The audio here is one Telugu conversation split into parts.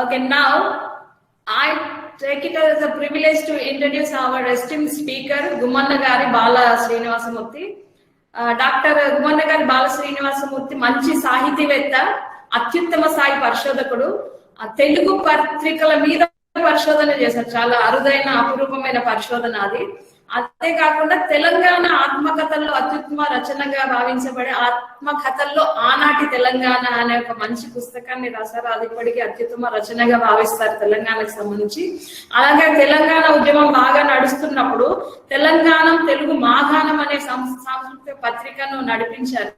Okay, now I take it as a privilege to introduce our esteemed speaker, Gumanna Gari Bala Srinivasamurthy. Doctor Gummanna గారి బాల శ్రీనివాసమూర్తి మంచి సాహితీవేత్త, అత్యుత్తమ స్థాయి పరిశోధకుడు. తెలుగు పత్రికల మీద పరిశోధన చేశారు. చాలా అరుదైన అపురూపమైన పరిశోధన అది. అంతేకాకుండా తెలంగాణ ఆత్మకథల్లో అత్యుత్తమ రచనగా భావించబడే ఆత్మకథల్లో ఆనాటి తెలంగాణ అనే ఒక మంచి పుస్తకాన్ని రాశారు. అది ఇప్పటికీ అత్యుత్తమ రచనగా భావిస్తారు తెలంగాణకు సంబంధించి. అలాగే తెలంగాణ ఉద్యమం బాగా నడుస్తున్నప్పుడు తెలంగాణ తెలుగు మాగాణం అనే సాంస్కృతిక పత్రికను నడిపించారు.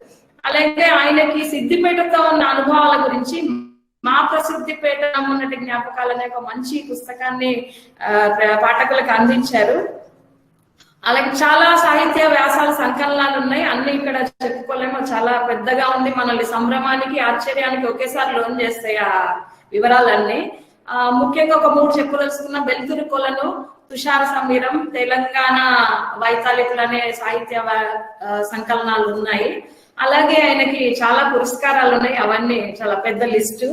అలాగే ఆయనకి సిద్దిపేటతో ఉన్న అనుభవాల గురించి మా ప్రసిద్ధిపేట ఉన్నటి జ్ఞాపకాలు అనే ఒక మంచి పుస్తకాన్ని పాఠకులకు అందించారు. అలాగే చాలా సాహిత్య వ్యాసాల సంకలనాలు ఉన్నాయి. అన్ని ఇక్కడ చెప్పుకోలేమో, చాలా పెద్దగా ఉంది. మనల్ని సంభ్రమానికి ఆశ్చర్యానికి ఒకేసారి లోన్ చేస్తాయి ఆ వివరాలన్నీ. ముఖ్యంగా ఒక 3 చెప్పదలుచుకున్న వెలుతురు కొలను, తుషార సమీరం, తెలంగాణ వైతాళికులు అనే సాహిత్య సంకలనాలు ఉన్నాయి. అలాగే ఆయనకి చాలా పురస్కారాలు ఉన్నాయి. అవన్నీ చాలా పెద్ద లిస్టు.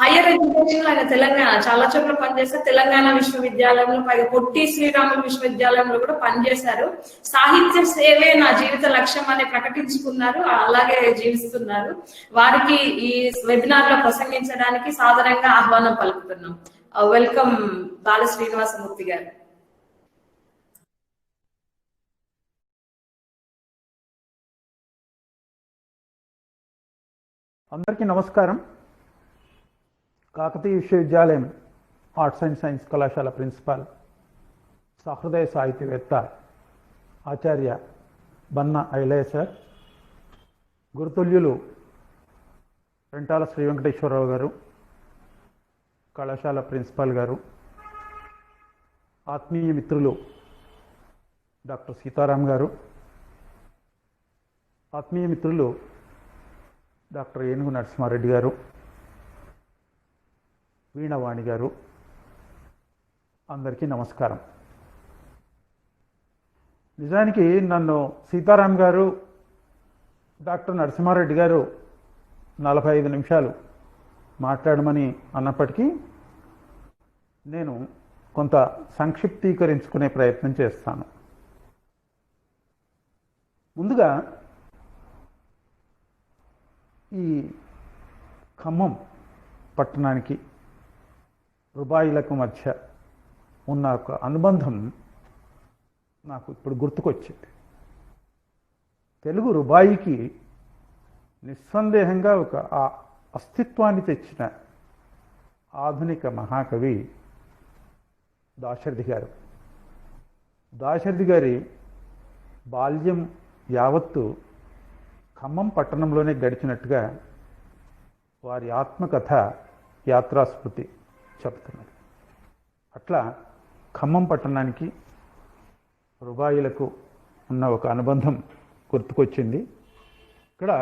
హైయర్ ఎడ్యుకేషన్ ఆయన తెలంగాణ చాలా చోట్ల పనిచేస్తారు. తెలంగాణ విశ్వవిద్యాలయంలో, పైగా పొట్టి శ్రీరాములు విశ్వవిద్యాలయంలో కూడా పనిచేశారు. సాహిత్య సేవే నా జీవిత లక్ష్యం అని ప్రకటించుకున్నారు. అలాగే జీవిస్తున్నారు. వారికి ఈ వెబినార్ లో ప్రసంగించడానికి సాదరంగా ఆహ్వానం పలుకుతున్నాం. వెల్కమ్ బాల శ్రీనివాసమూర్తి గారు. అందరికీ నమస్కారం. కాకతీయ విశ్వవిద్యాలయం ఆర్ట్స్ అండ్ సైన్స్ కళాశాల ప్రిన్సిపాల్, సహృదయ సాహితీవేత్త ఆచార్య బన్న ఐలయ్య సార్, గురుతుల్యులు రెంటాల శ్రీ వెంకటేశ్వరరావు గారు, కళాశాల ప్రిన్సిపాల్ గారు, ఆత్మీయ మిత్రులు డాక్టర్ సీతారాం గారు, ఆత్మీయ మిత్రులు డాక్టర్ ఏనుగు నరసింహారెడ్డి గారు, వీణవాణి గారు, అందరికీ నమస్కారం. నిజానికి నన్ను సీతారాం గారు, డాక్టర్ నరసింహారెడ్డి గారు 45 నిమిషాలు మాట్లాడమని అన్నప్పటికీ నేను కొంత సంక్షిప్తీకరించుకునే ప్రయత్నం చేస్తాను. ముందుగా ఈ ఖమ్మం పట్టణానికి రుబాయిలకు మధ్య ఉన్న ఒక అనుబంధం నాకు ఇప్పుడు గుర్తుకొచ్చింది. తెలుగు రుబాయికి నిస్సందేహంగా ఒక అస్తిత్వాన్ని తెచ్చిన ఆధునిక మహాకవి దాశరథి గారు. దాశరథి గారి బాల్యం యావత్తు ఖమ్మం పట్టణంలోనే గడిచినట్టుగా వారి ఆత్మకథ యాత్రాస్మృతి చెప్తున్నారు. అట్లా ఖమ్మం పట్టణానికి రుబాయిలకు ఉన్న ఒక అనుబంధం గుర్తుకొచ్చింది. ఇక్కడ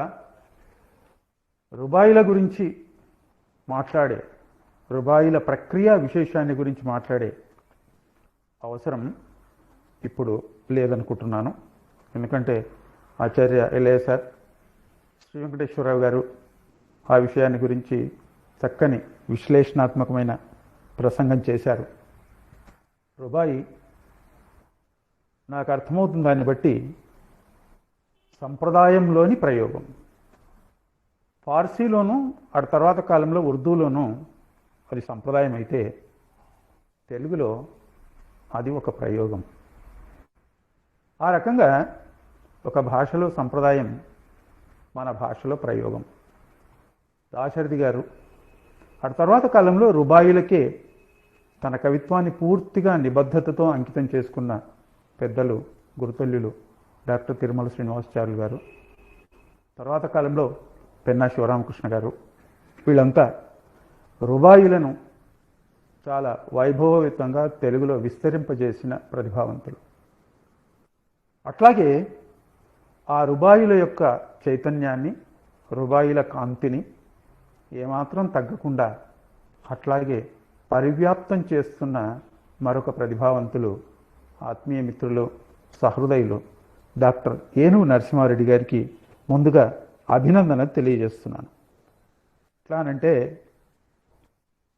రుబాయిల గురించి మాట్లాడే, రుబాయిల ప్రక్రియ విశేషాన్ని గురించి మాట్లాడే అవసరం ఇప్పుడు లేదనుకుంటున్నాను. ఎందుకంటే ఆచార్య ఎలయ్య సార్, శ్రీ వెంకటేశ్వరరావు గారు ఆ విషయాన్ని గురించి చక్కని విశ్లేషణాత్మకమైన ప్రసంగం చేశారు. రుబాయి నాకు అర్థమవుతుంది దాన్ని బట్టి సంప్రదాయంలోని ప్రయోగం. ఫార్సీలోనూ ఆ తర్వాత కాలంలో ఉర్దూలోనూ అది సంప్రదాయం అయితే, తెలుగులో అది ఒక ప్రయోగం. ఆ రకంగా ఒక భాషలో సంప్రదాయం, మన భాషలో ప్రయోగం. దాశరథి గారు ఆ తర్వాత కాలంలో రుబాయిలకే తన కవిత్వాన్ని పూర్తిగా నిబద్ధతతో అంకితం చేసుకున్న పెద్దలు గురుతుల్యులు డాక్టర్ తిరుమల శ్రీనివాసాచార్యులు గారు, తర్వాత కాలంలో పెన్నా శివరామకృష్ణ గారు, వీళ్ళంతా రుబాయిలను చాలా వైభవయుతంగా తెలుగులో విస్తరింపజేసిన ప్రతిభావంతులు. అట్లాగే ఆ రుబాయిల యొక్క చైతన్యాన్ని, రుబాయిల కాంతిని ఏమాత్రం తగ్గకుండా అట్లాగే పరివ్యాప్తం చేస్తున్న మరొక ప్రతిభావంతులు, ఆత్మీయ మిత్రులు, సహృదయులు డాక్టర్ ఏనుగు నరసింహారెడ్డి గారికి ముందుగా అభినందన తెలియజేస్తున్నాను. ఎట్లానంటే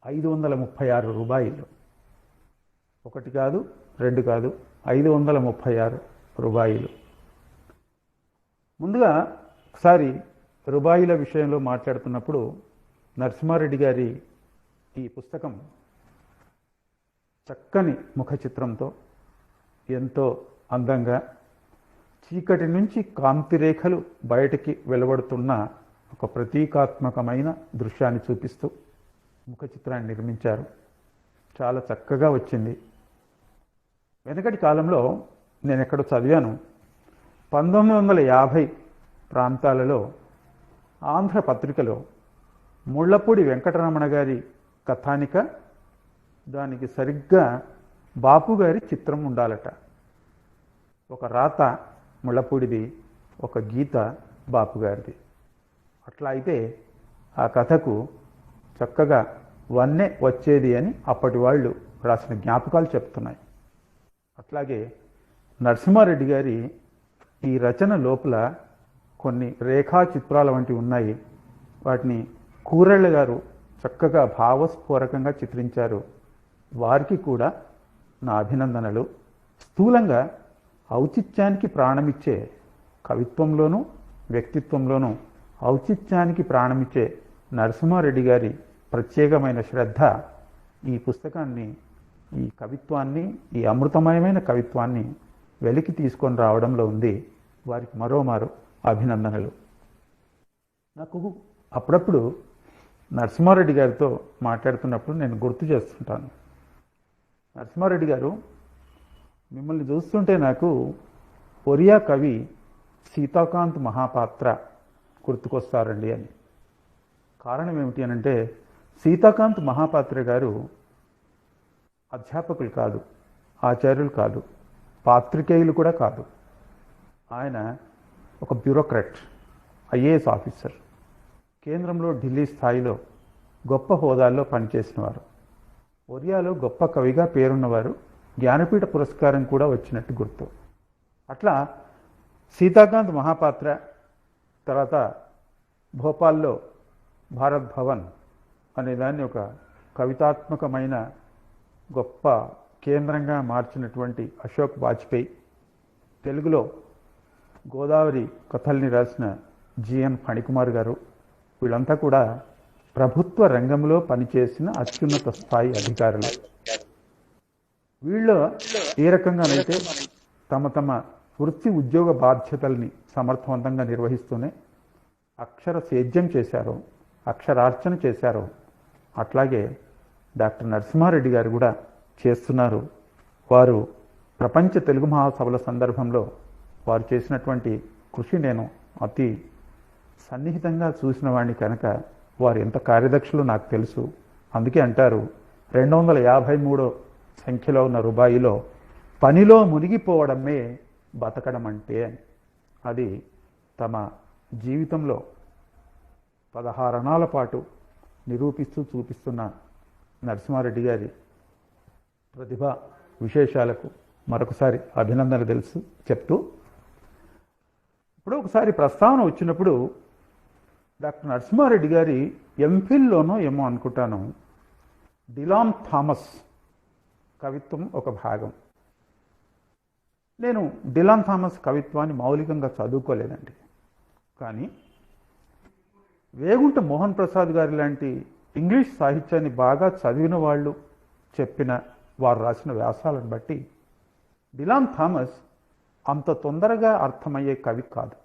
536 రూపాయలు. ఒకటి కాదు, రెండు కాదు, 536 రూపాయలు. ముందుగా ఒకసారి రూపాయిల విషయంలో మాట్లాడుతున్నప్పుడు నరసింహారెడ్డి గారి ఈ పుస్తకం చక్కని ముఖ చిత్రంతో ఎంతో అందంగా చీకటి నుంచి కాంతి రేఖలు బయటికి వెలువడుతున్న ఒక ప్రతీకాత్మకమైన దృశ్యాన్ని చూపిస్తూ ముఖ చిత్రాన్ని నిర్మించారు. చాలా చక్కగా వచ్చింది. వెనకటి కాలంలో నేను ఎక్కడో చదివాను, 1950 ప్రాంతాలలో ఆంధ్ర పత్రికలో ముళ్ళపూడి వెంకటరమణ గారి కథానిక, దానికి సరిగ్గా బాపు గారి చిత్రం ఉండాలట. ఒక రాత ముళ్ళపూడిది, ఒక గీత బాపు గారిది. అట్లా అయితే ఆ కథకు చక్కగా వన్నె వచ్చేది అని అప్పటి వాళ్ళు రాసిన జ్ఞాపకాలు చెప్తున్నాయి. అట్లాగే నరసింహారెడ్డి గారి ఈ రచన లోపల కొన్ని రేఖా చిత్రాల వంటివి ఉన్నాయి. వాటిని కూరెళ్ళ గారు చక్కగా భావస్ఫోరకంగా చిత్రించారు. వారికి కూడా నా అభినందనలు. స్థూలంగా ఔచిత్యానికి ప్రాణమిచ్చే కవిత్వంలోనూ వ్యక్తిత్వంలోనూ ఔచిత్యానికి ప్రాణమిచ్చే నరసింహారెడ్డి గారి ప్రత్యేకమైన శ్రద్ధ ఈ పుస్తకాన్ని, ఈ కవిత్వాన్ని, ఈ అమృతమయమైన కవిత్వాన్ని వెలికి తీసుకొని రావడంలో ఉంది. వారికి మరోమారు అభినందనలు. నాకు అప్పుడప్పుడు నరసింహారెడ్డి గారితో మాట్లాడుతున్నప్పుడు నేను గుర్తు చేస్తుంటాను, నరసింహారెడ్డి గారు మిమ్మల్ని చూస్తుంటే నాకు ఒరియా కవి సీతాకాంత్ మహాపాత్ర గుర్తుకొస్తారండి అని. కారణం ఏమిటి అనంటే, సీతాకాంత్ మహాపాత్ర గారు అధ్యాపకులు కాదు, ఆచార్యులు కాదు, పాత్రికేయులు కూడా కాదు. ఆయన ఒక బ్యూరోక్రాట్, ఐఏఎస్ ఆఫీసర్, కేంద్రంలో ఢిల్లీ స్థాయిలో గొప్ప హోదాల్లో పనిచేసినవారు. ఒరియాలో గొప్ప కవిగా పేరున్నవారు. జ్ఞానపీఠ పురస్కారం కూడా వచ్చినట్టు గుర్తు. అట్లా సీతాకాంత్ మహాపాత్ర తర్వాత భోపాల్లో భారత్ భవన్ అనే దాన్ని ఒక కవితాత్మకమైన గొప్ప కేంద్రంగా మార్చినటువంటి అశోక్ వాజ్పేయి, తెలుగులో గోదావరి కథల్ని రాసిన జిఎన్ ఫణికుమార్ గారు, వీళ్ళంతా కూడా ప్రభుత్వ రంగంలో పనిచేసిన అత్యున్నత స్థాయి అధికారులు. వీళ్ళు ఏ రకంగానైతే తమ తమ వృత్తి ఉద్యోగ బాధ్యతల్ని సమర్థవంతంగా నిర్వహిస్తూనే అక్షర సేద్యం చేశారో, అక్షరార్చన చేశారో, అట్లాగే డాక్టర్ నరసింహారెడ్డి గారు కూడా చేస్తున్నారు. వారు ప్రపంచ తెలుగు మహాసభల సందర్భంలో వారు చేసినటువంటి కృషి నేను అతి సన్నిహితంగా చూసిన వాడిని కనుక వారు ఎంత కార్యదక్షులు నాకు తెలుసు. అందుకే అంటారు, 253 సంఖ్యలో ఉన్న రూపాయిలో పనిలో మునిగిపోవడమే బతకడం అంటే. అది తమ జీవితంలో 16 అణాల పాటు నిరూపిస్తూ చూపిస్తున్న నరసింహారెడ్డి గారి ప్రతిభ విశేషాలకు మరొకసారి అభినందనలు చెప్తూ, ఇప్పుడు ఒకసారి ప్రస్తావన వచ్చినప్పుడు డాక్టర్ నరసింహారెడ్డి గారి ఎంఫిల్లోనో ఏమో అనుకుంటాను, డిలాన్ థామస్ కవిత్వం ఒక భాగం. నేను డిలాన్ థామస్ కవిత్వాన్ని మౌలికంగా చదువుకోలేదండి, కానీ వేగుంట మోహన్ ప్రసాద్ గారి లాంటి ఇంగ్లీష్ సాహిత్యాన్ని బాగా చదివిన వాళ్ళు చెప్పిన, వారు రాసిన వ్యాసాలను బట్టి డిలాన్ థామస్ అంత తొందరగా అర్థమయ్యే కవి కాదు.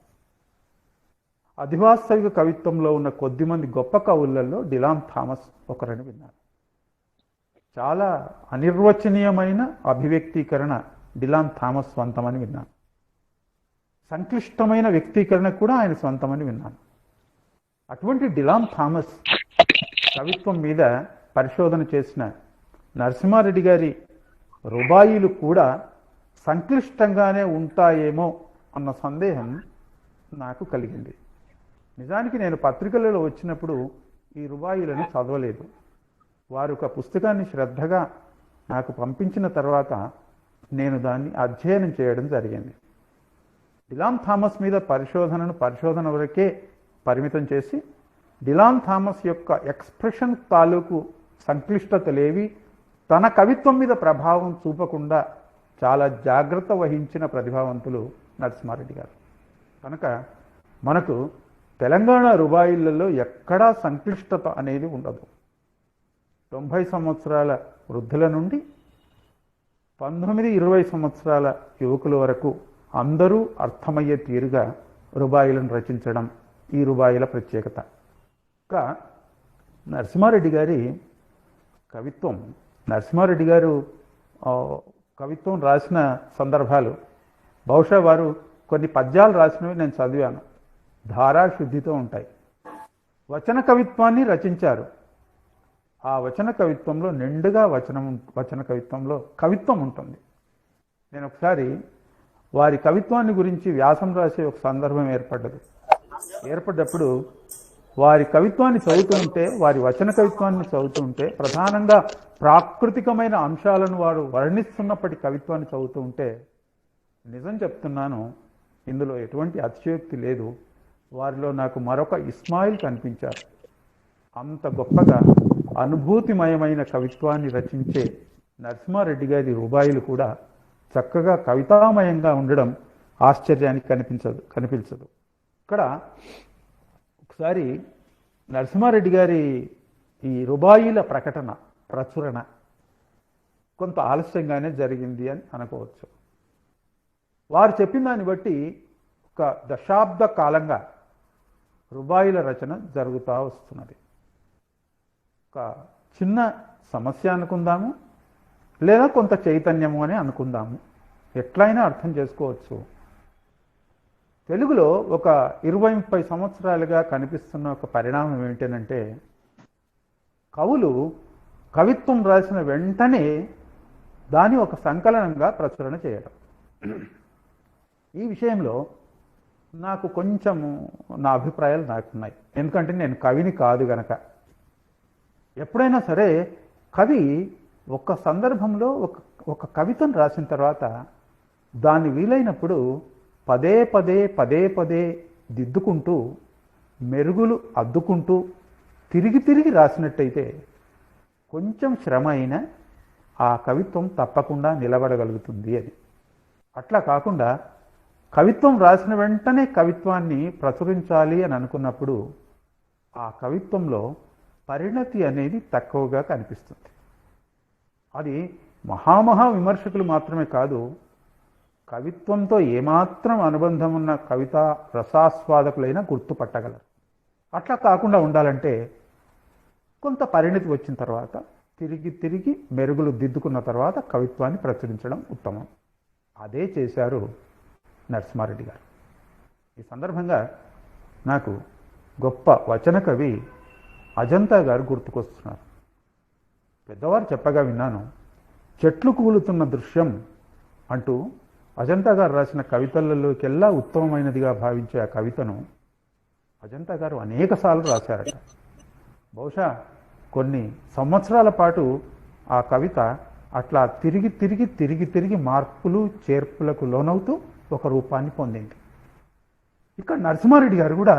అధివాస్తవిక కవిత్వంలో ఉన్న కొద్దిమంది గొప్ప కవులలో డిలాన్ థామస్ ఒకరని విన్నాను. చాలా అనిర్వచనీయమైన అభివ్యక్తీకరణ డిలాన్ థామస్ స్వంతమని విన్నాను. సంక్లిష్టమైన వ్యక్తీకరణ కూడా ఆయన స్వంతమని విన్నాను. అటువంటి డిలాన్ థామస్ కవిత్వం మీద పరిశోధన చేసిన నరసింహారెడ్డి గారి రుబాయిలు కూడా సంక్లిష్టంగానే ఉంటాయేమో అన్న సందేహం నాకు కలిగింది. నిజానికి నేను పత్రికలలో వచ్చినప్పుడు ఈ రుబాయిలను చదవలేదు. వారు ఒక పుస్తకాన్ని శ్రద్ధగా నాకు పంపించిన తర్వాత నేను దాన్ని అధ్యయనం చేయడం జరిగింది. డిలాన్ థామస్ మీద పరిశోధన వరకే పరిమితం చేసి, డిలాన్ థామస్ యొక్క ఎక్స్ప్రెషన్ తాలూకు సంక్లిష్టతలేవి తన కవిత్వం మీద ప్రభావం చూపకుండా చాలా జాగ్రత్త వహించిన ప్రతిభావంతులు నరసింహారెడ్డి గారు. కనుక మనకు తెలంగాణ రుబాయిలలో ఎక్కడా సంక్లిష్టత అనేది ఉండదు. 90 సంవత్సరాల వృద్ధుల నుండి 19-20 సంవత్సరాల యువకుల వరకు అందరూ అర్థమయ్యే తీరుగా రుబాయిలను రచించడం ఈ రుబాయిల ప్రత్యేకత. ఇంకా నరసింహారెడ్డి గారి కవిత్వం, నరసింహారెడ్డి గారు కవిత్వం రాసిన సందర్భాలు బహుశా వారు కొన్ని పద్యాలు రాసినవి నేను చదివాను, ధారాశుద్ధితో ఉంటాయి. వచన కవిత్వాన్ని రచించారు. ఆ వచన కవిత్వంలో నిండుగా వచన కవిత్వంలో కవిత్వం ఉంటుంది. నేను ఒకసారి వారి కవిత్వాన్ని గురించి వ్యాసం రాసే ఒక సందర్భం ఏర్పడ్డప్పుడు వారి కవిత్వాన్ని చదువుతుంటే, వారి వచన కవిత్వాన్ని చదువుతుంటే ప్రధానంగా ప్రాకృతికమైన అంశాలను వారు వర్ణిస్తున్నప్పటి కవిత్వాన్ని చదువుతూ ఉంటే నిజం చెప్తున్నాను, ఇందులో ఎటువంటి అతిశయోక్తి లేదు. వారిలో నాకు మరొక ఇస్మాయిల్ కనిపించారు. అంత గొప్పగా అనుభూతిమయమైన కవిత్వాన్ని రచించే నరసింహారెడ్డి గారి రుబాయిలు కూడా చక్కగా కవితామయంగా ఉండడం ఆశ్చర్యానికి కనిపించదు. ఇక్కడ ఒకసారి నరసింహారెడ్డి గారి ఈ రుబాయిల ప్రచురణ కొంత ఆలస్యంగానే జరిగింది అని అనుకోవచ్చు. వారు చెప్పిన దాన్ని బట్టి ఒక దశాబ్ద కాలంగా రుబాయిల రచన జరుగుతూ వస్తున్నది. ఒక చిన్న సమస్య అనుకుందాము, లేదా కొంత చైతన్యము అని అనుకుందాము, ఎట్లయినా అర్థం చేసుకోవచ్చు. తెలుగులో ఒక 20-30 సంవత్సరాలుగా కనిపిస్తున్న ఒక పరిణామం ఏంటంటే, కవులు కవిత్వం రాసిన వెంటనే దాని ఒక సంకలనంగా ప్రచురణ చేయడం. ఈ విషయంలో నాకు కొంచెము నా అభిప్రాయాలు నాకున్నాయి. ఎందుకంటే నేను కవిని కాదు గనక. ఎప్పుడైనా సరే కవి ఒక సందర్భంలో ఒక కవితను రాసిన తర్వాత దాన్ని వీలైనప్పుడు పదే పదే దిద్దుకుంటూ, మెరుగులు అద్దుకుంటూ తిరిగి రాసినట్టయితే కొంచెం శ్రమ అయినా ఆ కవిత్వం తప్పకుండా నిలబడగలుగుతుంది అని. అట్లా కాకుండా కవిత్వం రాసిన వెంటనే కవిత్వాన్ని ప్రచురించాలి అని అనుకున్నప్పుడు ఆ కవిత్వంలో పరిణతి అనేది తక్కువగా కనిపిస్తుంది. అది మహామహా విమర్శకులు మాత్రమే కాదు, కవిత్వంతో ఏమాత్రం అనుబంధం ఉన్న కవితా రసాస్వాదకులైనా గుర్తుపట్టగలరు. అట్లా కాకుండా ఉండాలంటే కొంత పరిణతి వచ్చిన తర్వాత తిరిగి మెరుగులు దిద్దుకున్న తర్వాత కవిత్వాన్ని ప్రచురించడం ఉత్తమం. అదే చేశారు నరసింహారెడ్డి గారు. ఈ సందర్భంగా నాకు గొప్ప వచన కవి అజంతా గారు గుర్తుకొస్తున్నారు. పెద్దవారు చెప్పగా విన్నాను. చెట్లు కూలుతున్న దృశ్యం అంటూ అజంతా గారు రాసిన కవితలలోకెల్లా ఉత్తమమైనదిగా భావించే ఆ కవితను అజంతా గారు అనేకసార్లు రాశారట. బహుశా కొన్ని సంవత్సరాల పాటు ఆ కవిత అట్లా తిరిగి మార్పులు చేర్పులకు లోనవుతూ ఒక రూపాన్ని పొందింది. ఇక్కడ నరసింహారెడ్డి గారు కూడా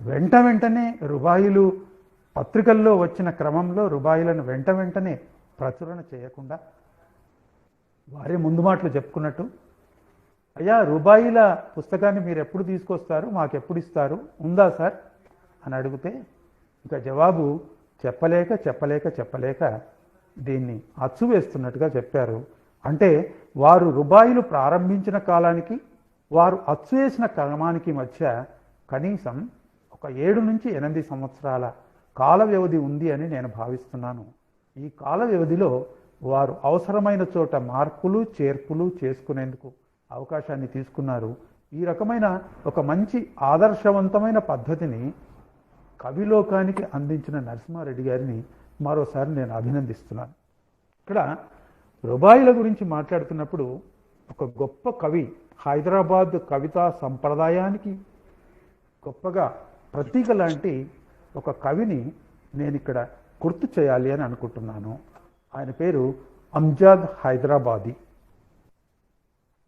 వెంటనే రుబాయిలు పత్రికల్లో వచ్చిన క్రమంలో రుబాయిలను వెంటనే ప్రచురణ చేయకుండా వారే ముందు మాటలు చెప్పుకున్నట్టు, అయ్యా రుబాయిల పుస్తకాన్ని మీరు ఎప్పుడు తీసుకొస్తారు, మాకెప్పుడు ఇస్తారు, ఉందా సార్ అని అడిగితే ఇక జవాబు చెప్పలేక దీన్ని అచ్చు వేస్తున్నట్టుగా చెప్పారు. అంటే వారు రుబాయిలు ప్రారంభించిన కాలానికి వారు అచ్చు వేసిన క్రమానికి మధ్య కనీసం ఒక 7-8 సంవత్సరాల కాల వ్యవధి ఉంది అని నేను భావిస్తున్నాను. ఈ కాల వ్యవధిలో వారు అవసరమైన చోట మార్పులు చేర్పులు చేసుకునేందుకు అవకాశాన్ని తీసుకున్నారు. ఈ రకమైన ఒక మంచి ఆదర్శవంతమైన పద్ధతిని కవిలోకానికి అందించిన నరసింహారెడ్డి గారిని మరోసారి నేను అభినందిస్తున్నాను. ఇక్కడ రుబాయిల గురించి మాట్లాడుతున్నప్పుడు ఒక గొప్ప కవి, హైదరాబాద్ కవితా సంప్రదాయానికి గొప్పగా ప్రతీక లాంటి ఒక కవిని నేను ఇక్కడ గుర్తు చేయాలి అని అనుకుంటున్నాను. ఆయన పేరు అంజద్ హైదరాబాదీ.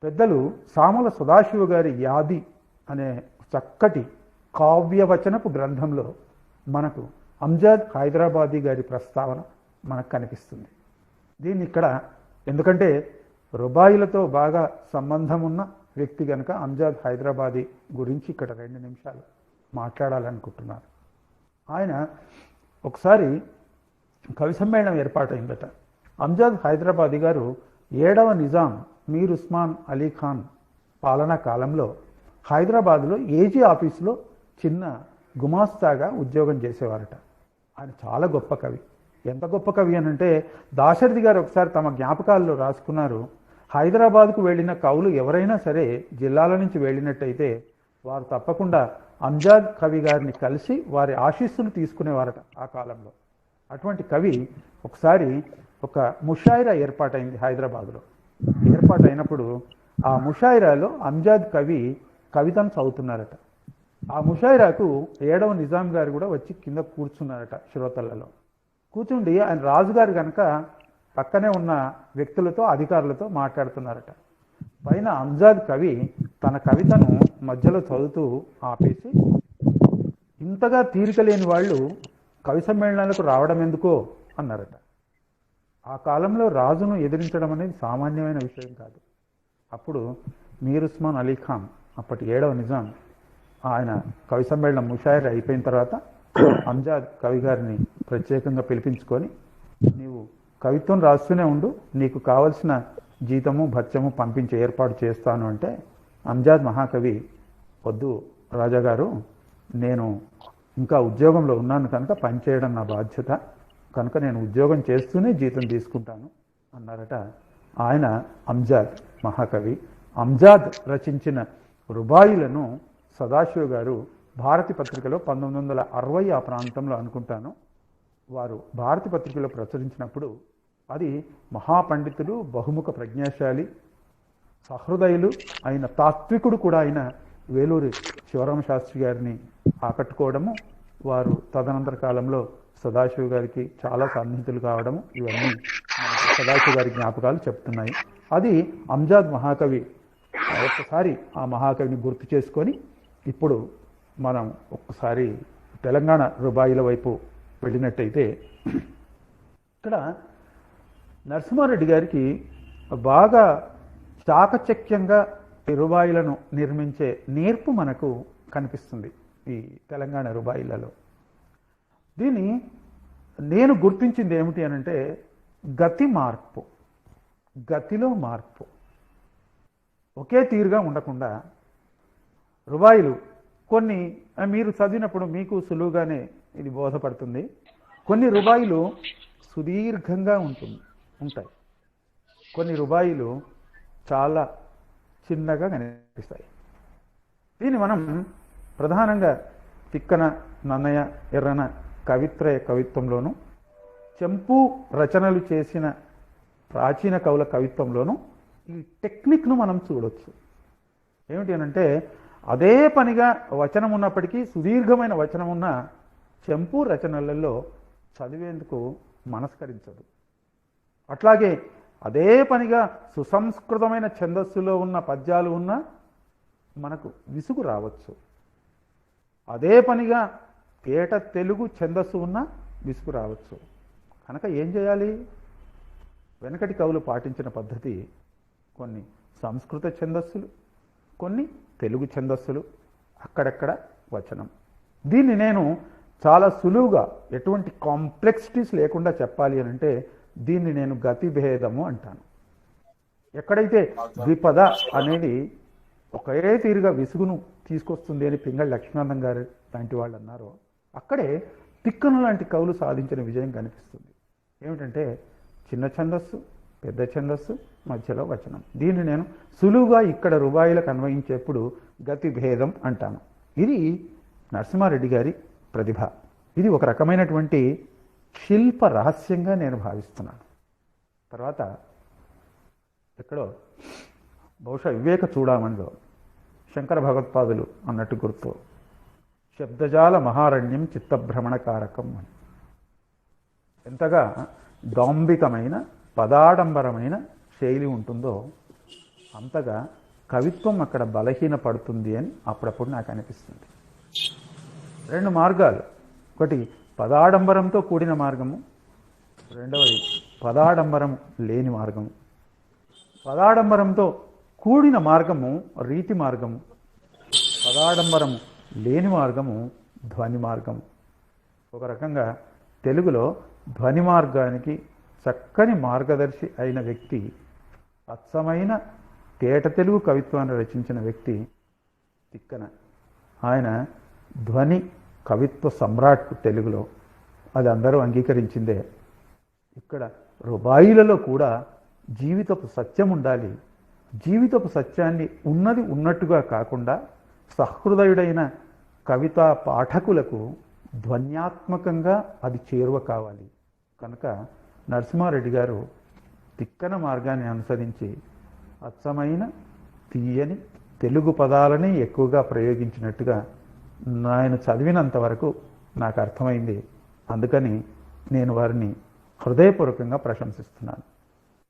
పెద్దలు సామల సదాశివ గారి యాది అనే చక్కటి కావ్యవచనపు గ్రంథంలో మనకు అంజద్ హైదరాబాదీ గారి ప్రస్తావన మనకు కనిపిస్తుంది. దీన్ని ఇక్కడ ఎందుకంటే రుబాయిలతో బాగా సంబంధం ఉన్న వ్యక్తి కనుక అంజాద్ హైదరాబాదీ గురించి ఇక్కడ 2 నిమిషాలు మాట్లాడాలనుకుంటున్నారు. ఆయన ఒకసారి కవి సమ్మేళనం ఏర్పాటైందట. అంజాద్ హైదరాబాదీ గారు 7వ నిజాం మీర్ ఉస్మాన్ అలీ ఖాన్ పాలనా కాలంలో హైదరాబాద్లో ఏజీ ఆఫీసులో చిన్న గుమాస్తాగా ఉద్యోగం చేసేవారట. ఆయన చాలా గొప్ప కవి. ఎంత గొప్ప కవి అనంటే దాశరథి గారు ఒకసారి తమ జ్ఞాపకాల్లో రాసుకున్నారు, హైదరాబాద్కు వెళ్ళిన కవులు ఎవరైనా సరే జిల్లాల నుంచి వెళ్ళినట్టయితే వారు తప్పకుండా అంజాద్ కవి గారిని కలిసి వారి ఆశీస్సులు తీసుకునేవారట ఆ కాలంలో. అటువంటి కవి ఒకసారి ఒక ముషాయిరా ఏర్పాటైంది హైదరాబాద్లో. ఏర్పాటైనప్పుడు ఆ ముషాయిరాలో అంజాద్ కవి కవితను చదువుతున్నారట. ఆ ముషాయిరాకు 7వ నిజాం గారు కూడా వచ్చి కింద కూర్చున్నారట శ్రోతలలో. కూర్చుండి ఆయన రాజుగారు కనుక పక్కనే ఉన్న వ్యక్తులతో అధికారులతో మాట్లాడుతున్నారట. పైన అంజాద్ కవి తన కవితను మధ్యలో చదువుతూ ఆపేసి, ఇంతగా తీరిక లేని వాళ్ళు కవి సమ్మేళనాలకు రావడం ఎందుకో అన్నారట. ఆ కాలంలో రాజును ఎదిరించడం అనేది సామాన్యమైన విషయం కాదు. అప్పుడు మీర్ ఉస్మాన్ అలీ ఖాన్ అప్పటి 7వ నిజాం ఆయన కవి సమ్మేళనం ముషాయిరా అయిపోయిన తర్వాత అంజాద్ కవి గారిని ప్రత్యేకంగా పిలిపించుకొని, నీవు కవిత్వం రాస్తూనే ఉండు, నీకు కావలసిన జీతము భత్యము పంపించే ఏర్పాటు చేస్తాను అంటే అంజాద్ మహాకవి, వద్దు రాజాగారు, నేను ఇంకా ఉద్యోగంలో ఉన్నాను కనుక పనిచేయడం నా బాధ్యత కనుక నేను ఉద్యోగం చేస్తూనే జీతం తీసుకుంటాను అన్నారట. ఆయన అంజాద్ మహాకవి. అంజాద్ రచించిన రుబాయిలను సదాశివ గారు భారతి పత్రికలో 1960 ఆ ప్రాంతంలో అనుకుంటాను వారు భారతి పత్రికలో ప్రచురించినప్పుడు అది మహాపండితుడు, బహుముఖ ప్రజ్ఞాశాలి, సహృదయులు అయిన తాత్వికుడు కూడా అయిన వేలూరి శివరామ శాస్త్రి గారిని ఆకట్టుకోవడము, వారు తదనంతర కాలంలో సదాశివ గారికి చాలా సన్నిహితులు కావడము, ఇవన్నీ మనకు సదాశివ గారి జ్ఞాపకాలు చెప్తున్నాయి. అది అంజాద్ మహాకవి. ఒక్కసారి ఆ మహాకవిని గుర్తు చేసుకొని ఇప్పుడు మనం ఒక్కసారి తెలంగాణ రుబాయిల వైపు వెళ్ళినట్టయితే ఇక్కడ నరసింహారెడ్డి గారికి బాగా చాకచక్యంగా రుబాయిలను నిర్మించే నేర్పు మనకు కనిపిస్తుంది ఈ తెలంగాణ రుబాయిలలో. దీన్ని నేను గుర్తించింది ఏమిటి అనంటే గతి మార్పు, గతిలో మార్పు. ఒకే తీరుగా ఉండకుండా రుబాయిలు కొన్ని మీరు చదివినప్పుడు మీకు సులువుగానే ఇది బోధపడుతుంది. కొన్ని రుబాయిలు సుదీర్ఘంగా ఉంటాయి, కొన్ని రుబాయిలు చాలా చిన్నగా కనిపిస్తాయి. దీన్ని మనం ప్రధానంగా తిక్కన, నన్నయ్య, ఎర్రన కవిత్రయ కవిత్వంలోను, చెంపు రచనలు చేసిన ప్రాచీన కవుల కవిత్వంలోను ఈ టెక్నిక్ను మనం చూడొచ్చు. ఏమిటి అనంటే అదే పనిగా వచనం ఉన్నప్పటికీ సుదీర్ఘమైన వచనం ఉన్న చెంపు రచనలలో చదివేందుకు మనస్కరించదు. అట్లాగే అదే పనిగా సుసంస్కృతమైన ఛందస్సులో ఉన్న పద్యాలు ఉన్నా మనకు విసుగు రావచ్చు. అదే పనిగా తేట తెలుగు ఛందస్సు ఉన్నా విసుగు రావచ్చు. కనుక ఏం చేయాలి? వెనకటి కవులు పాటించిన పద్ధతి కొన్ని సంస్కృత ఛందస్సులు, కొన్ని తెలుగు ఛందస్సులు, అక్కడక్కడ వచనం. దీన్ని నేను చాలా సులువుగా ఎటువంటి కాంప్లెక్సిటీస్ లేకుండా చెప్పాలి అని అంటే దీన్ని నేను గతి భేదము అంటాను. ఎక్కడైతే ద్విపద అనేది ఒకే తీరుగా విసుగును తీసుకొస్తుంది అని పింగళి లక్ష్మీనాథం గారు లాంటి వాళ్ళు అన్నారో అక్కడే తిక్కన లాంటి కవులు సాధించిన విజయం కనిపిస్తుంది. ఏమిటంటే చిన్న ఛందస్సు, పెద్ద ఛందస్సు, మధ్యలో వచనం. దీన్ని నేను సులువుగా ఇక్కడ రుబాయిలకు అన్వయించేప్పుడు గతి భేదం అంటాను. ఇది నరసింహారెడ్డి గారి ప్రతిభ. ఇది ఒక రకమైనటువంటి శిల్ప రహస్యంగా నేను భావిస్తున్నాను. తర్వాత ఎక్కడో బహుశా వివేక చూడమనిలో శంకర భగవత్పాదులు అన్నట్టు గుర్తు, శబ్దజాల మహారణ్యం చిత్తభ్రమణకారకం అని. ఎంతగా డాంబికమైన పదాడంబరమైన శైలి ఉంటుందో అంతగా కవిత్వం అక్కడ బలహీన పడుతుంది అని అప్పుడప్పుడు నాకు అనిపిస్తుంది. 2 మార్గాలు, ఒకటి పదాడంబరంతో కూడిన మార్గము, రెండవది పదాడంబరం లేని మార్గము. పదాడంబరంతో కూడిన మార్గము రీతి మార్గము, పదాడంబరము లేని మార్గము ధ్వని మార్గము. ఒక రకంగా తెలుగులో ధ్వని మార్గానికి చక్కని మార్గదర్శి అయిన వ్యక్తి, అచ్చమైన తేట తెలుగు కవిత్వాన్ని రచించిన వ్యక్తి తిక్కన. ఆయన ధ్వని కవిత్వ సమ్రాట్ తెలుగులో, అది అందరూ అంగీకరించిందే. ఇక్కడ రుబాయిలలో కూడా జీవితపు సత్యం ఉండాలి. జీవితపు సత్యాన్ని ఉన్నది ఉన్నట్టుగా కాకుండా సహృదయుడైన కవితా పాఠకులకు ధ్వన్యాత్మకంగా అది చేరువ కావాలి. కనుక నరసింహారెడ్డి గారు తిక్కన మార్గాన్ని అనుసరించి అచ్చమైన తీయని తెలుగు పదాలని ఎక్కువగా ప్రయోగించినట్టుగా ఆయన చదివినంత వరకు నాకు అర్థమైంది. అందుకని నేను వారిని హృదయపూర్వకంగా ప్రశంసిస్తున్నాను.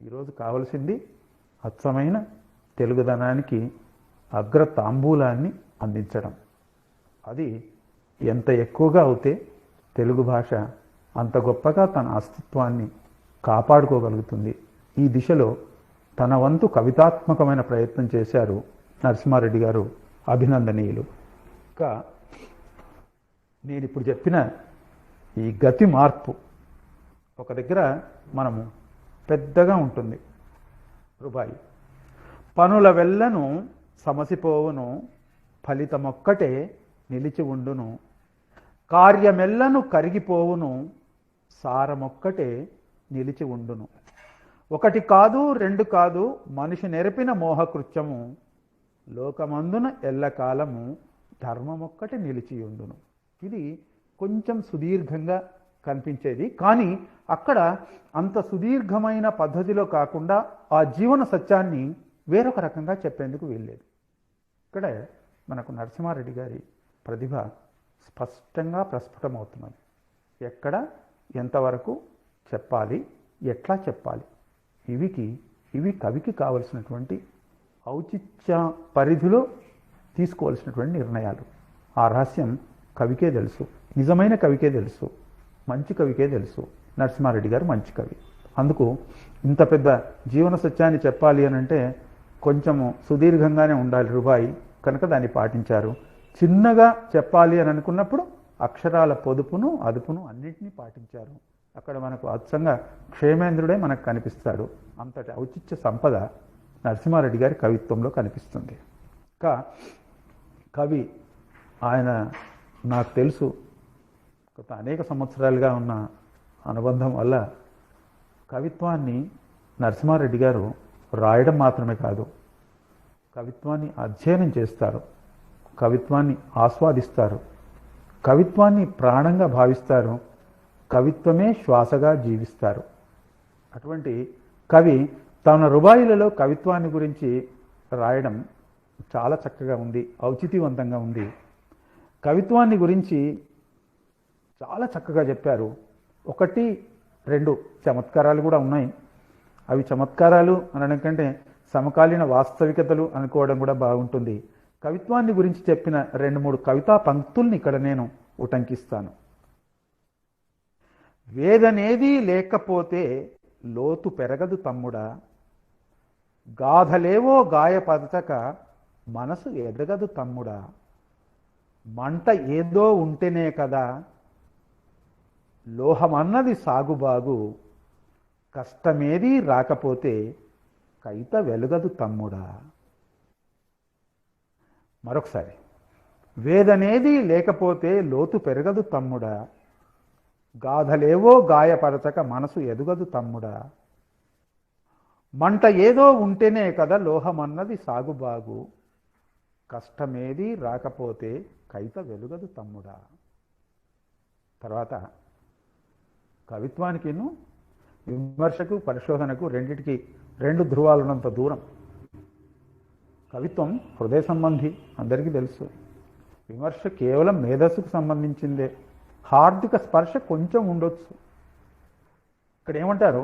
ఈరోజు కావలసింది అచ్చమైన తెలుగుదనానికి అగ్ర తాంబూలాన్ని అందించడం. అది ఎంత ఎక్కువగా అవుతే తెలుగు భాష అంత గొప్పగా తన అస్తిత్వాన్ని కాపాడుకోగలుగుతుంది. ఈ దిశలో తన వంతు కవితాత్మకమైన ప్రయత్నం చేశారు నరసింహారెడ్డి గారు, అభినందనీయులు. ఇంకా నేను ఇప్పుడు చెప్పిన ఈ గతి మార్పు ఒక దగ్గర మనము పెద్దగా ఉంటుంది. రుబాయి పనుల వెల్లను సమసిపోవును, ఫలితమొక్కటే నిలిచి ఉండును, కార్యమెల్లను కరిగిపోవును, సారమొక్కటే నిలిచి ఉండును. ఒకటి కాదు రెండు కాదు మనిషి నెరపిన మోహకృత్యము, లోకమందున ఎల్లకాలము ధర్మమొక్కటి నిలిచి ఉండును. ఇది కొంచెం సుదీర్ఘంగా కనిపించేది, కానీ అక్కడ అంత సుదీర్ఘమైన పద్ధతిలో కాకుండా ఆ జీవన సత్యాన్ని వేరొక రకంగా చెప్పేందుకు వీల్లేదు. ఇక్కడ మనకు నరసింహారెడ్డి గారి ప్రతిభ స్పష్టంగా ప్రస్ఫుటమవుతున్నది. ఎక్కడ ఎంతవరకు చెప్పాలి, ఎట్లా చెప్పాలి, ఇవి కవికి కావలసినటువంటి ఔచిత్య పరిధిలో తీసుకోవాల్సినటువంటి నిర్ణయాలు. ఆ రహస్యం కవికే తెలుసు, నిజమైన కవికే తెలుసు, మంచి కవికే తెలుసు. నరసింహారెడ్డి గారు మంచి కవి. అందుకు ఇంత పెద్ద జీవన సత్యాన్ని చెప్పాలి అని అంటే కొంచెము సుదీర్ఘంగానే ఉండాలి రుబాయి, కనుక దాన్ని పాటించారు. చిన్నగా చెప్పాలి అని అనుకున్నప్పుడు అక్షరాల పొదుపును అదుపును అన్నింటినీ పాటించారు. అక్కడ మనకు అచ్చంగా క్షేమేంద్రుడే మనకు కనిపిస్తాడు. అంతటి ఔచిత్య సంపద నరసింహారెడ్డి గారి కవిత్వంలో కనిపిస్తుంది. ఇంకా కవి ఆయన నాకు తెలుసు, గత అనేక సంవత్సరాలుగా ఉన్న అనుబంధం వల్ల కవిత్వాన్ని నరసింహారెడ్డి గారు రాయడం మాత్రమే కాదు, కవిత్వాన్ని అధ్యయనం చేస్తారు, కవిత్వాన్ని ఆస్వాదిస్తారు, కవిత్వాన్ని ప్రాణంగా భావిస్తారు, కవిత్వమే శ్వాసగా జీవిస్తారు. అటువంటి కవి తన రుబాయిలలో కవిత్వాన్ని గురించి రాయడం చాలా చక్కగా ఉంది, ఔచిత్యవంతంగా ఉంది. కవిత్వాన్ని గురించి చాలా చక్కగా చెప్పారు. ఒకటి రెండు చమత్కారాలు కూడా ఉన్నాయి. అవి చమత్కారాలు అనడం కంటే సమకాలీన వాస్తవికతలు అనుకోవడం కూడా బాగుంటుంది. కవిత్వాన్ని గురించి చెప్పిన 2-3 కవితా పంక్తుల్ని ఇక్కడ నేను ఉటంకిస్తాను. వేదనేది లేకపోతే లోతు పెరగదు తమ్ముడా, గాథలేవో గాయపరచక మనసు ఎదగదు తమ్ముడా, మంట ఏదో ఉంటేనే కదా లోహమన్నది సాగుబాగు, కష్టమేదీ రాకపోతే కైత వెలుగదు తమ్ముడా. మరొకసారి, వేదనేది లేకపోతే లోతు పెరగదు తమ్ముడా, గాథలేవో గాయపరచక మనసు ఎదుగదు తమ్ముడా, మంట ఏదో ఉంటేనే కదా లోహమన్నది సాగుబాగు, కష్టమేది రాకపోతే కైత వెలుగదు తమ్ముడా. తర్వాత కవిత్వానికిను విమర్శకు పరిశోధనకు రెండిటికి 2 ధృవాలున్నంత దూరం. కవిత్వం హృదయ సంబంధి, అందరికీ తెలుసు. విమర్శ కేవలం మేధస్సుకు సంబంధించిందే, హార్దిక స్పర్శ కొంచెం ఉండొచ్చు. ఇక్కడ ఏమంటారు,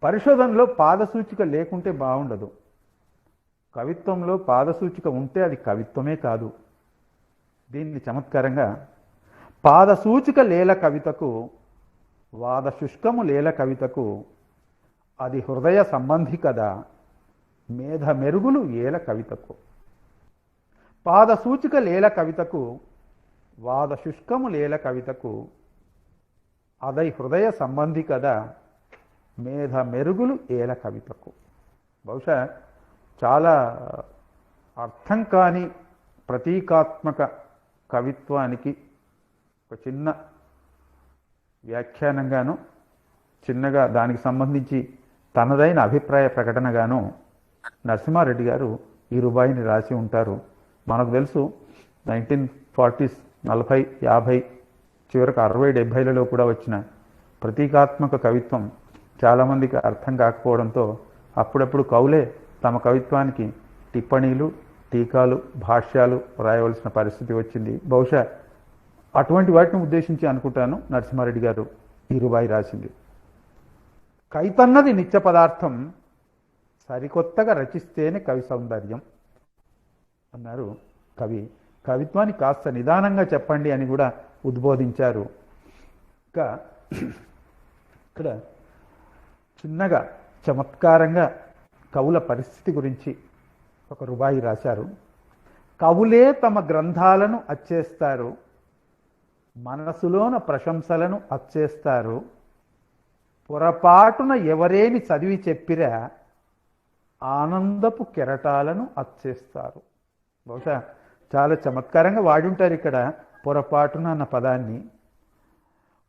పరిశోధనలో పాదసూచిక లేకుంటే బాగుండదు, కవిత్వంలో పాదసూచిక ఉంటే అది కవిత్వమే కాదు. దీన్ని చమత్కారంగా పాదసూచిక లేల కవితకు వాద శుష్కము లేల కవితకు అది హృదయ సంబంధి కదా, మేధ మెరుగులు ఏల కవితకు. పాద సూచిక లేల కవితకు వాద శుష్కము లేల కవితకు అదై హృదయ సంబంధి కదా, మేధ మెరుగులు ఏల కవితకు. బహుశా చాలా అర్థం కాని ప్రతీకాత్మక కవిత్వానికి ఒక చిన్న వ్యాఖ్యానంగాను, చిన్నగా దానికి సంబంధించి తనదైన అభిప్రాయ ప్రకటనగాను నరసింహారెడ్డి గారు ఈ రుబాయిని రాసి ఉంటారు. మనకు తెలుసు 1940s 40, 50, చివరకు 60, 70లలో కూడా వచ్చిన ప్రతీకాత్మక కవిత్వం చాలామందికి అర్థం కాకపోవడంతో అప్పుడప్పుడు కవులే తమ కవిత్వానికి టిప్పణీలు, టీకాలు, భాష్యాలు రాయవలసిన పరిస్థితి వచ్చింది. బహుశా అటువంటి వాటిని ఉద్దేశించి అనుకుంటాను నరసింహారెడ్డి గారు ఈ రుబాయి రాసింది. కైతన్నది నిత్య పదార్థం, సరికొత్తగా రచిస్తేనే కవి సౌందర్యం అన్నారు కవి. కవిత్వాన్ని కాస్త నిదానంగా చెప్పండి అని కూడా ఉద్బోధించారు. ఇంకా ఇక్కడ చిన్నగా చమత్కారంగా కవుల పరిస్థితి గురించి ఒక రుబాయి రాశారు. కవులే తమ గ్రంథాలను అచ్చేస్తారు, మనసులోన ప్రశంసలను అచ్చేస్తారు, పొరపాటున ఎవరేని చదివి చెప్పిరా ఆనందపు కెరటాలను అచ్చేస్తారు. బహుశా చాలా చమత్కారంగా వాడి ఉంటారు ఇక్కడ పొరపాటున అన్న పదాన్ని.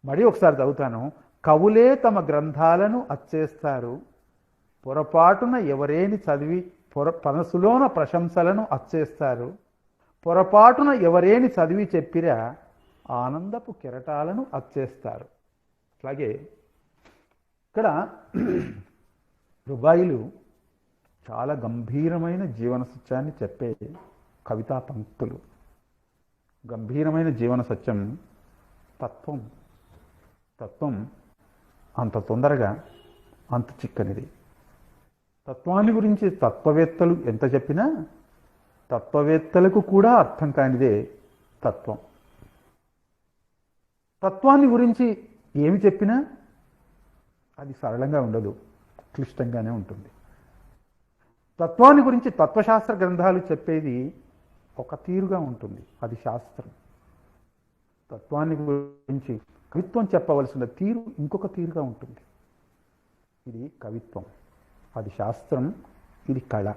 మరి ఒకసారి చదువుతాను. కవులే తమ గ్రంథాలను అచ్చేస్తారు, పొరపాటున ఎవరేని చదివి మనసులోన ప్రశంసలను అచ్చేస్తారు, పొరపాటున ఎవరేని చదివి చెప్పిరా ఆనందపు కెరటాలను అచ్చేస్తారు. అట్లాగే ఇక్కడ రుబాయిలు చాలా గంభీరమైన జీవన సత్యాన్ని చెప్పే కవితా పంక్తులు. గంభీరమైన జీవన సత్యం తత్వం. తత్వం అంత తొందరగా అంత చిక్కనిది. తత్వాన్ని గురించి తత్వవేత్తలు ఎంత చెప్పినా తత్వవేత్తలకు కూడా అర్థం కానిదే తత్వం. తత్వాన్ని గురించి ఏమి చెప్పినా అది సరళంగా ఉండదు, క్లిష్టంగానే ఉంటుంది. తత్వాన్ని గురించి తత్వశాస్త్ర గ్రంథాలు చెప్పేది ఒక తీరుగా ఉంటుంది, అది శాస్త్రం. తత్వాన్ని గురించి కవిత్వం చెప్పవలసిన తీరు ఇంకొక తీరుగా ఉంటుంది, ఇది కవిత్వం. అది శాస్త్రం, ఇది కళ.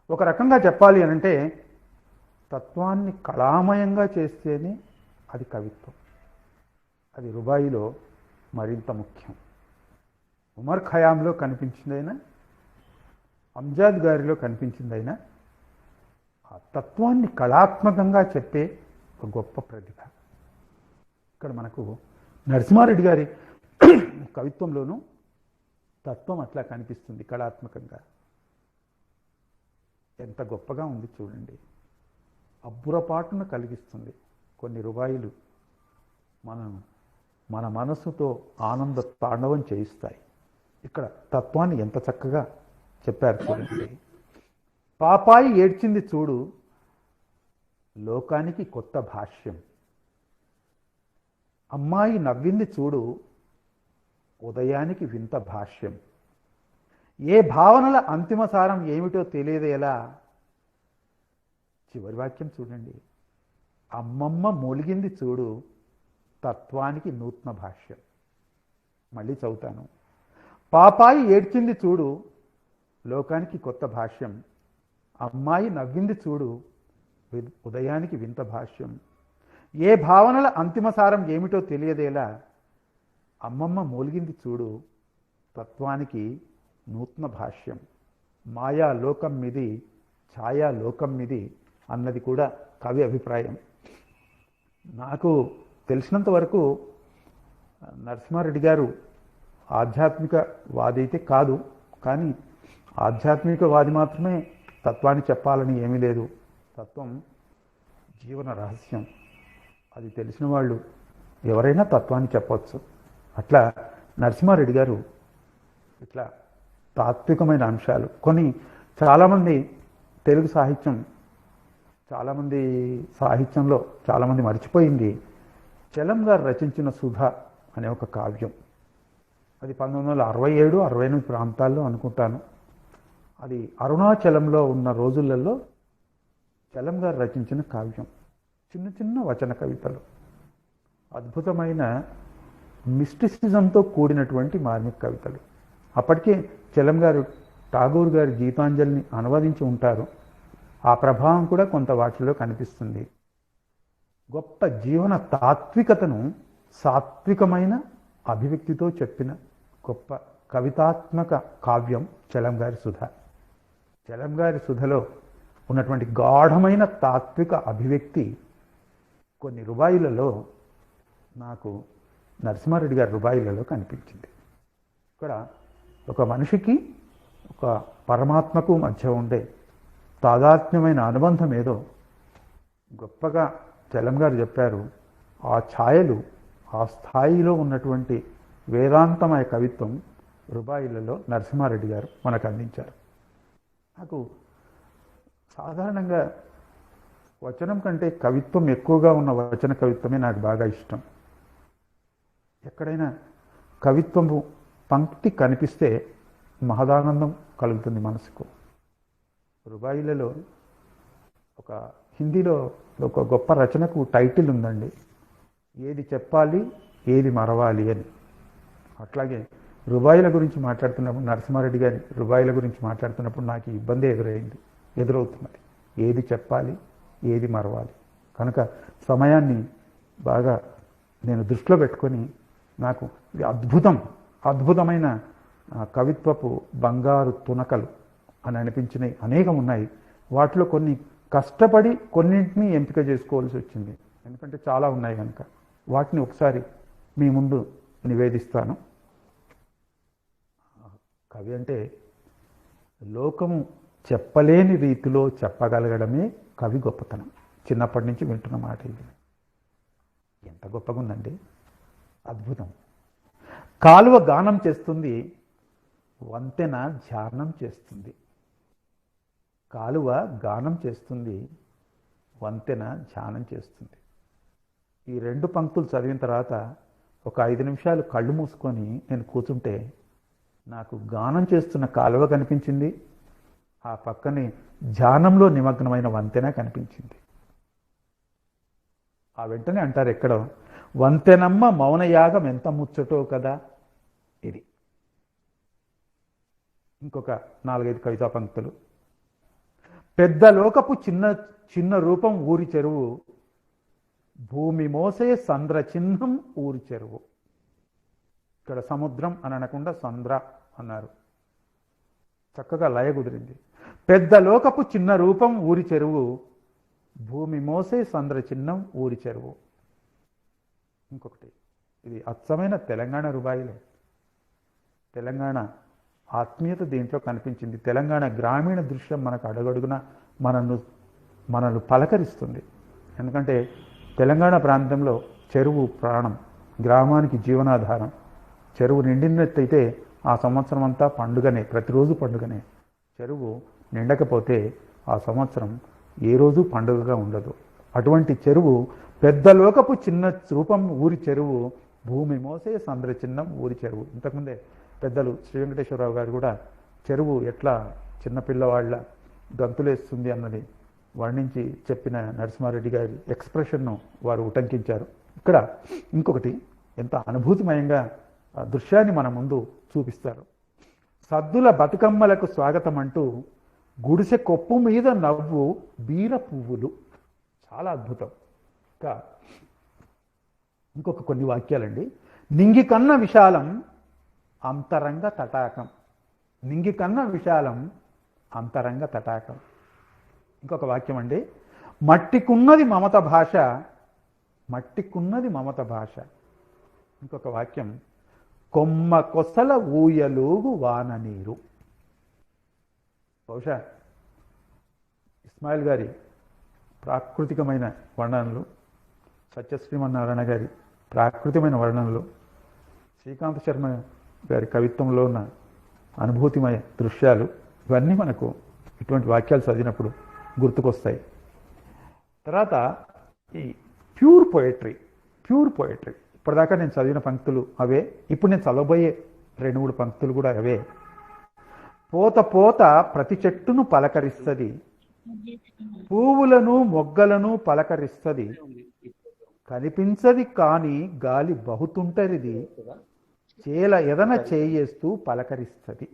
ఒక రకంగా చెప్పాలి అనంటే తత్వాన్ని కళామయంగా చేస్తేనే అది కవిత్వం. అది రుబాయిలో మరింత ముఖ్యం. ఉమర్ ఖయాంలో కనిపించిందైనా, అంజాద్ గారిలో కనిపించిందైనా ఆ తత్వాన్ని కళాత్మకంగా చెప్పే ఒక గొప్ప ప్రతిభ. ఇక్కడ మనకు నరసింహారెడ్డి గారి కవిత్వంలోనూ తత్వం అట్లా కనిపిస్తుంది కళాత్మకంగా. ఎంత గొప్పగా ఉంది చూడండి. అబ్బురపాటును కలిగిస్తుంది. కొన్ని రుబాయిలు మన మనసుతో ఆనంద తాండవం చేయిస్తాయి. ఇక్కడ తత్వాన్ని ఎంత చక్కగా చెప్పారు చూడండి. పాపాయి ఏడ్చింది చూడు, లోకానికి కొత్త భాష్యం. అమ్మాయి నవ్వింది చూడు, ఉదయానికి వింత భాష్యం. ఏ భావనల అంతిమ సారం ఏమిటో తెలియదేలా. చివరి వాక్యం చూడండి. అమ్మమ్మ మూలిగింది చూడు, తత్వానికి నూతన భాష్యం. మళ్ళీ చదువుతాను. పాపాయి ఏడ్చింది చూడు, లోకానికి కొత్త భాష్యం. అమ్మాయి నవ్వింది చూడు, ఉదయానికి వింత భాష్యం. ఏ భావనల అంతిమ సారం ఏమిటో తెలియదేలా. అమ్మమ్మ మూలిగింది చూడు, తత్వానికి నూతన భాష్యం. మాయా లోకం మీది, ఛాయా లోకం మీది అన్నది కూడా కవి అభిప్రాయం. నాకు తెలిసినంత వరకు నరసింహారెడ్డి గారు ఆధ్యాత్మికవాది అయితే కాదు, కానీ ఆధ్యాత్మికవాది మాత్రమే తత్వాన్ని చెప్పాలని ఏమీ లేదు. తత్వం జీవన రహస్యం. అది తెలిసిన వాళ్ళు ఎవరైనా తత్వాన్ని చెప్పవచ్చు. అట్లా నరసింహారెడ్డి గారు ఇట్లా తాత్వికమైన అంశాలు కొన్ని చాలామంది తెలుగు సాహిత్యంలో చాలామంది మర్చిపోయింది. చలం గారు రచించిన సుధ అనే ఒక కావ్యం. అది 1967, 68 ప్రాంతాల్లో అనుకుంటాను. అది అరుణాచలంలో ఉన్న రోజులలో చలం గారు రచించిన కావ్యం. చిన్న చిన్న వచన కవితలు, అద్భుతమైన మిస్టిసిజంతో కూడినటువంటి మార్మిక కవితలు. అప్పటికే చలం గారు ఠాగూర్ గారి గీతాంజలిని అనువదించి ఉంటారు. ఆ ప్రభావం కూడా కొంత వాటిలో కనిపిస్తుంది. గొప్ప జీవన తాత్వికతను సాత్వికమైన అభివ్యక్తితో చెప్పిన గొప్ప కవితాత్మక కావ్యం చలం గారి సుధ. చలం గారి సుధలో ఉన్నటువంటి గాఢమైన తాత్విక అభివ్యక్తి కొన్ని రుబాయిలలో నాకు నరసింహారెడ్డి గారి రుబాయిలలో కనిపించింది. ఇక్కడ ఒక మనిషికి ఒక పరమాత్మకు మధ్య ఉండే తాదాత్మ్యమైన అనుబంధం ఏదో గొప్పగా చలం గారు చెప్పారు. ఆ ఛాయలు, ఆ స్థాయిలో ఉన్నటువంటి వేదాంతమయ కవిత్వం రుబాయిలలో నరసింహారెడ్డి గారు మనకు అందించారు. నాకు సాధారణంగా వచనం కంటే కవిత్వం ఎక్కువగా ఉన్న వచన కవిత్వమే నాకు బాగా ఇష్టం. ఎక్కడైనా కవిత్వము పంక్తి కనిపిస్తే మహదానందం కలుగుతుంది మనసుకు. రుబాయిలలో ఒక హిందీలో ఒక గొప్ప రచనకు టైటిల్ ఉందండి, ఏది చెప్పాలి ఏది మరవాలి అని. అట్లాగే రుబాయిల గురించి మాట్లాడుతున్నప్పుడు, నరసింహారెడ్డి గారి రుబాయిల గురించి మాట్లాడుతున్నప్పుడు నాకు ఇబ్బంది ఎదురవుతున్నది. ఏది చెప్పాలి ఏది మరవాలి. కనుక సమయాన్ని బాగా నేను దృష్టిలో పెట్టుకొని నాకు అద్భుతమైన కవిత్వపు బంగారు తునకలు అని అనిపించినవి అనేకం ఉన్నాయి. వాటిలో కొన్ని కష్టపడి కొన్నింటిని ఎంపిక చేసుకోవాల్సి వచ్చింది, ఎందుకంటే చాలా ఉన్నాయి కనుక. వాటిని ఒకసారి మీ ముందు నివేదిస్తాను. కవి అంటే లోకము చెప్పలేని రీతిలో చెప్పగలగడమే కవి గొప్పతనం. చిన్నప్పటి నుంచి వింటున్న మాట ఇది. ఎంత గొప్పగా ఉందండి, అద్భుతం. కాలువ గానం చేస్తుంది, వంతెన ధ్యానం చేస్తుంది. కాలువ గానం చేస్తుంది, వంతెన ధ్యానం చేస్తుంది. ఈ 2 పంక్తులు చదివిన తర్వాత ఒక 5 నిమిషాలు కళ్ళు మూసుకొని నేను కూర్చుంటే నాకు గానం చేస్తున్న కాలువ కనిపించింది, ఆ పక్కనే ధ్యానంలో నిమగ్నమైన వంతెన కనిపించింది. ఆ వెంటనే అంటారు ఎక్కడో, వంతెనమ్మ మౌనయాగం ఎంత ముచ్చటో కదా. ఇది ఇంకొక 4-5 కవితా పంక్తులు. పెద్ద లోకపు చిన్న రూపం ఊరి చెరువు, భూమి మోసే సంద్ర చిహ్నం ఊరి చెరువు. ఇక్కడ సముద్రం అని అనకుండా సంద్ర అన్నారు, చక్కగా లయ కుదిరింది. పెద్ద లోకపు చిన్న రూపం ఊరి చెరువు, భూమి మోసే సంద్ర చిహ్నం ఊరి చెరువు. ఇంకొకటి, ఇది అచ్చమైన తెలంగాణ రుబాయిలే. తెలంగాణ ఆత్మీయత దీంట్లో కనిపించింది. తెలంగాణ గ్రామీణ దృశ్యం మనకు అడుగడుగున మనల్ని పలకరిస్తుంది. ఎందుకంటే తెలంగాణ ప్రాంతంలో చెరువు ప్రాణం, గ్రామానికి జీవనాధారం. చెరువు నిండినట్టయితే ఆ సంవత్సరం అంతా పండుగనే, ప్రతిరోజు పండుగనే. చెరువు నిండకపోతే ఆ సంవత్సరం ఏ రోజు పండుగగా ఉండదు. అటువంటి చెరువు, పెద్ద లోకపు చిన్న రూపం ఊరి చెరువు, భూమి మోసే సంద్ర చిహ్నం ఊరి చెరువు. ఇంతకుముందే పెద్దలు శ్రీ వెంకటేశ్వరరావు గారు కూడా చెరువు ఎట్లా చిన్నపిల్లవాళ్ళ గంతులేస్తుంది అన్నది వర్ణించి చెప్పిన నరసింహారెడ్డి గారి ఎక్స్ప్రెషన్ను వారు ఉటంకించారు. ఇక్కడ ఇంకొకటి ఎంత అనుభూతిమయంగా దృశ్యాన్ని మన ముందు చూపిస్తారు. సద్దుల బతుకమ్మలకు స్వాగతం అంటూ గుడిసె కొప్పు మీద నవ్వు బీర పువ్వులు. చాలా అద్భుతం. ఇంకా ఇంకొక కొన్ని వాక్యాలండి. నింగి కన్న విశాలం అంతరంగ తటాకం, నింగి కన్న విశాలం అంతరంగ తటాకం. ఇంకొక వాక్యం అండి, మట్టికున్నది మమత భాష, మట్టికున్నది మమత భాష. ఇంకొక వాక్యం, కొమ్మ కొసల ఊయలోగు వాన నీరు. బహుశా ఇస్మాయిల్ గారి ప్రాకృతికమైన వర్ణనలు, సత్యశ్రీమన్నారాయణ గారి ప్రాకృతికమైన వర్ణనలు, శ్రీకాంత్ శర్మ గారి కవిత్వంలో ఉన్న అనుభూతిమయ దృశ్యాలు, ఇవన్నీ మనకు ఇటువంటి వాక్యాలు చదివినప్పుడు గుర్తుకొస్తాయి. తర్వాత ఈ ప్యూర్ పోయట్రీ ఇప్పటిదాకా నేను చదివిన పంక్తులు అవే, ఇప్పుడు నేను చదవబోయే 2-3 పంక్తులు కూడా అవే. పోత పోత ప్రతి చెట్టును పలకరిస్తది, పువ్వులను మొగ్గలను పలకరిస్తది, కనిపించది కాని గాలి బహుతుంటరిది, చేల ఎదన చేయేస్తూ పలకరిస్తది.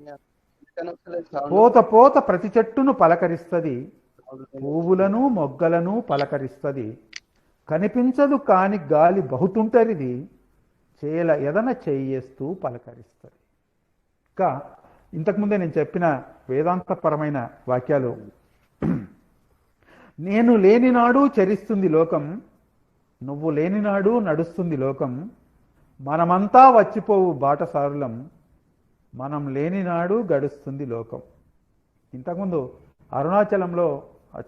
పోత పోత ప్రతి చెట్టును పలకరిస్తది, పువ్వులను మొగ్గలను పలకరిస్తది, కనిపించదు కాని గాలి బహుతుంటరిది, చేల ఎదన చేయేస్తూ పలకరిస్తది. ఇంకా ఇంతకుముందే నేను చెప్పిన వేదాంతపరమైన వాక్యాలు, నేను లేనినాడు చరిస్తుంది లోకం, నువ్వు లేనినాడు నడుస్తుంది లోకం, మనమంతా వచ్చిపోవు బాటసారులం, మనం లేనినాడు గడుస్తుంది లోకం. ఇంతకుముందు అరుణాచలంలో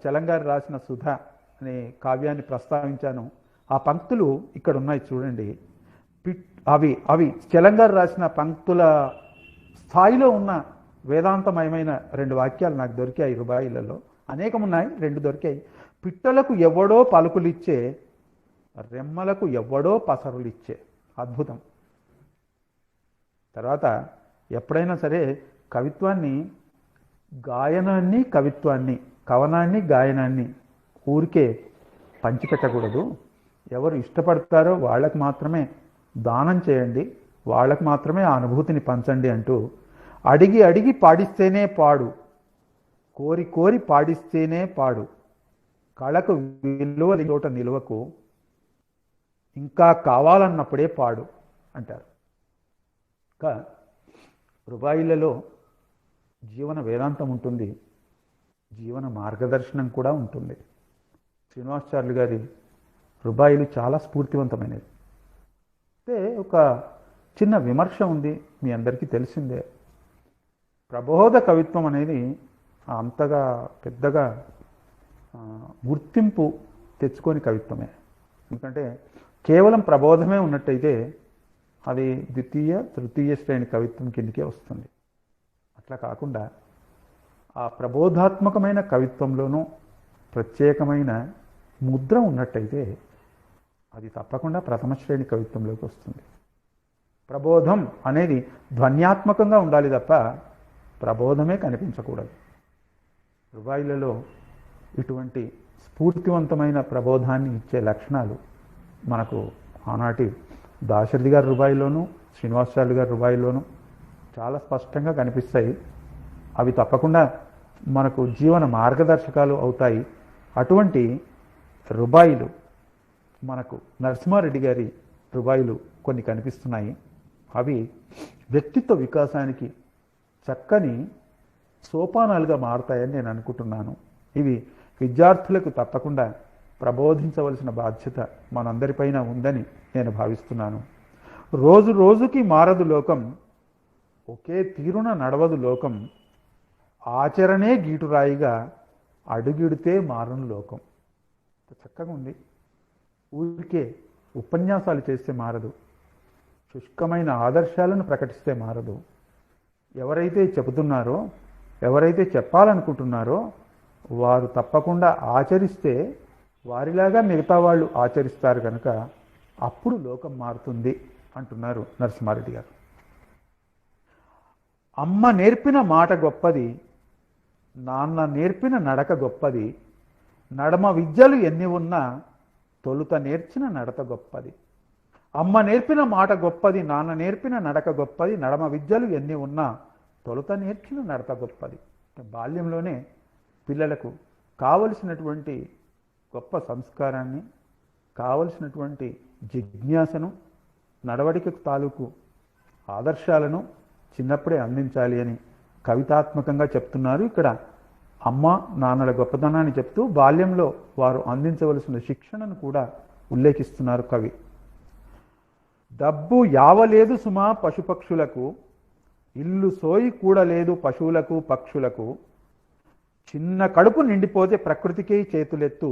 చలంగారు రాసిన సుధ అనే కావ్యాన్ని ప్రస్తావించాను. ఆ పంక్తులు ఇక్కడ ఉన్నాయి చూడండి. అవి అవి చలంగారు రాసిన పంక్తుల స్థాయిలో ఉన్న వేదాంతమయమైన 2 వాక్యాలు నాకు దొరికాయి. రుబాయిలలో అనేకం ఉన్నాయి, 2 దొరికాయి. పిట్టలకు ఎవడో పలుకులిచ్చే, రెమ్మలకు ఎవడో పసరులిచ్చే. అద్భుతం. తర్వాత ఎప్పుడైనా సరే కవిత్వాన్ని, గాయనాన్ని కవిత్వాన్ని, కవనాన్ని గాయనాన్ని ఊరికే పంచిపెట్టకూడదు. ఎవరు ఇష్టపడతారో వాళ్ళకు మాత్రమే దానం చేయండి, వాళ్ళకు మాత్రమే ఆ అనుభూతిని పంచండి అంటూ, అడిగి అడిగి పాడిస్తేనే పాడు, కోరి కోరి పాడిస్తేనే పాడు, కళకు విలువ చోట నిలువకు, ఇంకా కావాలన్నప్పుడే పాడు అంటారు. ఇంకా రుబాయిలలో జీవన వేదాంతం ఉంటుంది, జీవన మార్గదర్శనం కూడా ఉంటుంది. శ్రీనివాసాచార్యులు గారి రుబాయిలు చాలా స్ఫూర్తివంతమైనవి. అయితే ఒక చిన్న విమర్శ ఉంది, మీ అందరికీ తెలిసిందే. ప్రబోధ కవిత్వం అనేది అంతగా పెద్దగా గుర్తింపు తెచ్చుకొని కవిత్వమే. ఎందుకంటే కేవలం ప్రబోధమే ఉన్నట్టయితే అది ద్వితీయ తృతీయ శ్రేణి కవిత్వం కిందకే వస్తుంది. అట్లా కాకుండా ఆ ప్రబోధాత్మకమైన కవిత్వంలోనూ ప్రత్యేకమైన ముద్ర ఉన్నట్టయితే అది తప్పకుండా ప్రథమ శ్రేణి కవిత్వంలోకి వస్తుంది. ప్రబోధం అనేది ధ్వన్యాత్మకంగా ఉండాలి తప్ప ప్రబోధమే కనిపించకూడదు. రుబాయిలలో ఇటువంటి స్ఫూర్తివంతమైన ప్రబోధాన్ని ఇచ్చే లక్షణాలు మనకు ఆనాటి దాశరథి గారి రుబాయిలోను, శ్రీనివాసాచార్యులు గారి రుబాయిలోను చాలా స్పష్టంగా కనిపిస్తాయి. అవి తప్పకుండా మనకు జీవన మార్గదర్శకాలు అవుతాయి. అటువంటి రుబాయిలు మనకు నరసింహారెడ్డి గారి రుబాయిలు కొన్ని కనిపిస్తున్నాయి. అవి వ్యక్తిత్వ వికాసానికి చక్కని సోపానాలుగా మారుతాయని నేను అనుకుంటున్నాను. ఇవి విద్యార్థులకు తప్పకుండా ప్రబోధించవలసిన బాధ్యత మనందరిపైన ఉందని నేను భావిస్తున్నాను. రోజు రోజుకి మారదు లోకం, ఒకే తీరున నడవదు లోకం, ఆచరణే గీటురాయిగా అడుగిడితే మారును లోకం. చక్కగా ఉంది. ఊరికే ఉపన్యాసాలు చేస్తే మారదు, శుష్కమైన ఆదర్శాలను ప్రకటిస్తే మారదు. ఎవరైతే చెబుతున్నారో, ఎవరైతే చెప్పాలనుకుంటున్నారో వారు తప్పకుండా ఆచరిస్తే వారిలాగా మిగతా వాళ్ళు ఆచరిస్తారు కనుక అప్పుడు లోకం మారుతుంది అంటున్నారు నరసింహారెడ్డి గారు. అమ్మ నేర్పిన మాట గొప్పది, నాన్న నేర్పిన నడక గొప్పది, నడమ విద్యలు ఎన్ని ఉన్నా తొలుత నేర్చిన నడత గొప్పది. అమ్మ నేర్పిన మాట గొప్పది, నాన్న నేర్పిన నడక గొప్పది, నడమ విద్యలు ఎన్ని ఉన్నా తొలుత నేర్చిన నడత గొప్పది. బాల్యంలోనే పిల్లలకు కావలసినటువంటి గొప్ప సంస్కారాన్ని, కావలసినటువంటి జిజ్ఞాసను, నడవడికకు తాలూకు ఆదర్శాలను చిన్నప్పుడే అందించాలి అని కవితాత్మకంగా చెప్తున్నారు. ఇక్కడ అమ్మ నాన్నల గొప్పతనాన్ని చెప్తూ బాల్యంలో వారు అందించవలసిన శిక్షణను కూడా ఉల్లేఖిస్తున్నారు కవి. డబ్బు యావలేదు సుమా పశుపక్షులకు, ఇల్లు సోయి కూడలేదు పశువులకు పక్షులకు, చిన్న కడుపు నిండిపోతే ప్రకృతికి చేతులెత్తు,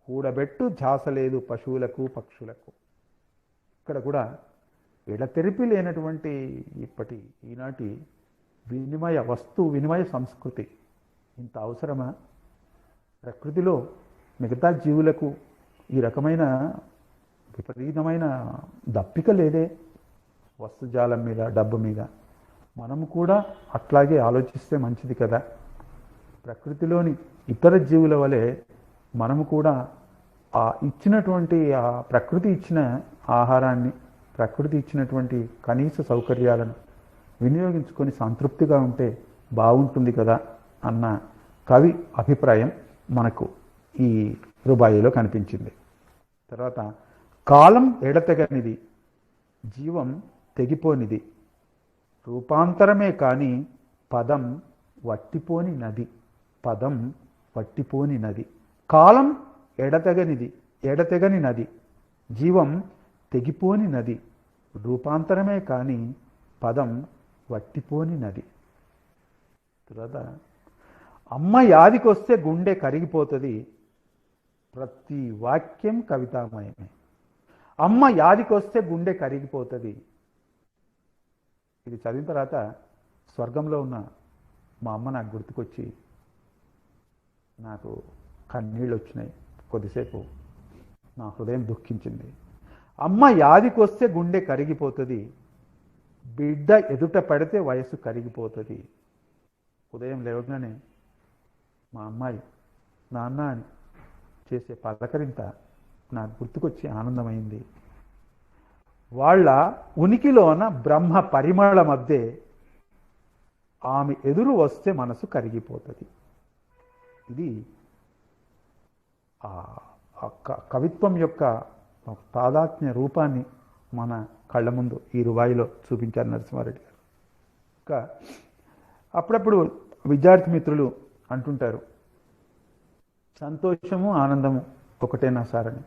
కూడబెట్టు ఝాసలేదు పశువులకు పక్షులకు. ఇక్కడ కూడా ఎడతెరిపి లేనటువంటి ఈనాటి వినిమయ వినిమయ సంస్కృతి ఇంత అవసరమా? ప్రకృతిలో మిగతా జీవులకు ఈ రకమైన విపరీతమైన దప్పిక లేదే వస్తుజాలం మీద, డబ్బు మీద. మనము కూడా అట్లాగే ఆలోచిస్తే మంచిది కదా. ప్రకృతిలోని ఇతర జీవుల వలె మనము కూడా ఆ ఇచ్చినటువంటి ఆ ప్రకృతి ఇచ్చిన ఆహారాన్ని, ప్రకృతి ఇచ్చినటువంటి కనీస సౌకర్యాలను వినియోగించుకొని సంతృప్తిగా ఉంటే బాగుంటుంది కదా అన్న కవి అభిప్రాయం మనకు ఈ రుబాయిలో కనిపించింది. తర్వాత కాలం ఎడతెగనిది, జీవం తెగిపోనిది, రూపాంతరమే కానీ పదం వట్టిపోని నది. పదం వట్టిపోని నది. కాలం ఎడతెగని నది, జీవం తెగిపోని నది, రూపాంతరమే కానీ పదం వట్టిపోని నది. తర్వాత అమ్మ యాదికొస్తే గుండె కరిగిపోతుంది, ప్రతి వాక్యం కవితామయమే. అమ్మ యాదికొస్తే గుండె కరిగిపోతుంది. ఇది చదివిన తర్వాత స్వర్గంలో ఉన్న మా అమ్మ నాకు గుర్తుకొచ్చి నాకు కన్నీళ్ళు వచ్చినాయి. కొద్దిసేపు నా హృదయం దుఃఖించింది. అమ్మ యాదికొస్తే గుండె కరిగిపోతుంది, బిడ్డ ఎదుట పడితే వయసు కరిగిపోతుంది. ఉదయం లేవగానే మా అమ్మాయి నాన్న అని చేసే పలకరింత నాకు గుర్తుకొచ్చి ఆనందమైంది. వాళ్ళ ఉనికిలోన బ్రహ్మ పరిమళ మధ్య ఆమె ఎదురు వస్తే మనసు కరిగిపోతుంది. ఇది కవిత్వం యొక్క తాదాత్మ్య రూపాన్ని మన కళ్ళ ముందు ఈ రుబాయిలో చూపించారు నరసింహారెడ్డి గారు. ఇంకా అప్పుడప్పుడు విద్యార్థి మిత్రులు అంటుంటారు, సంతోషము ఆనందము ఒకటేనా సార్ అని.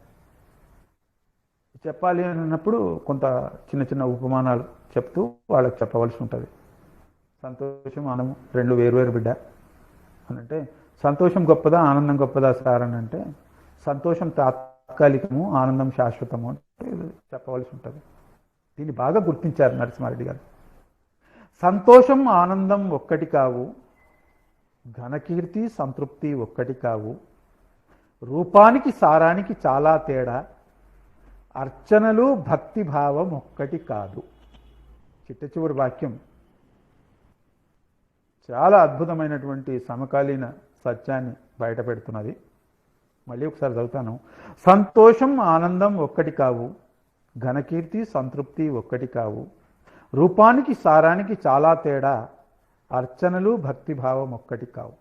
చెప్పాలి అన్నప్పుడు కొంత చిన్న చిన్న ఉపమానాలు చెప్తూ వాళ్ళకి చెప్పవలసి ఉంటుంది. సంతోషం ఆనందం రెండు వేరువేరు బిడ్డ అని అంటే, సంతోషం గొప్పదా ఆనందం గొప్పదా సార్ అని అంటే, సంతోషం తాత్కాలికము ఆనందం శాశ్వతము అంటే చెప్పవలసి ఉంటుంది. దీన్ని బాగా గుర్తించారు నరసింహారెడ్డి గారు. సంతోషం ఆనందం ఒక్కటి కావు, ఘనకీర్తి సంతృప్తి ఒక్కటి కావు, రూపానికి సారానికి చాలా తేడా, అర్చనలు భక్తిభావం ఒక్కటి కాదు. చిట్ట చివరి వాక్యం చాలా అద్భుతమైనటువంటి సమకాలీన సత్యాన్ని బయటపెడుతున్నది. మళ్ళీ ఒకసారి చదువుతాను. సంతోషం ఆనందం ఒక్కటి కావు, ఘనకీర్తి సంతృప్తి ఒక్కటి కావు, రూపానికి సారానికి చాలా తేడా, అర్చనలు భక్తిభావం ఒక్కటి కావు.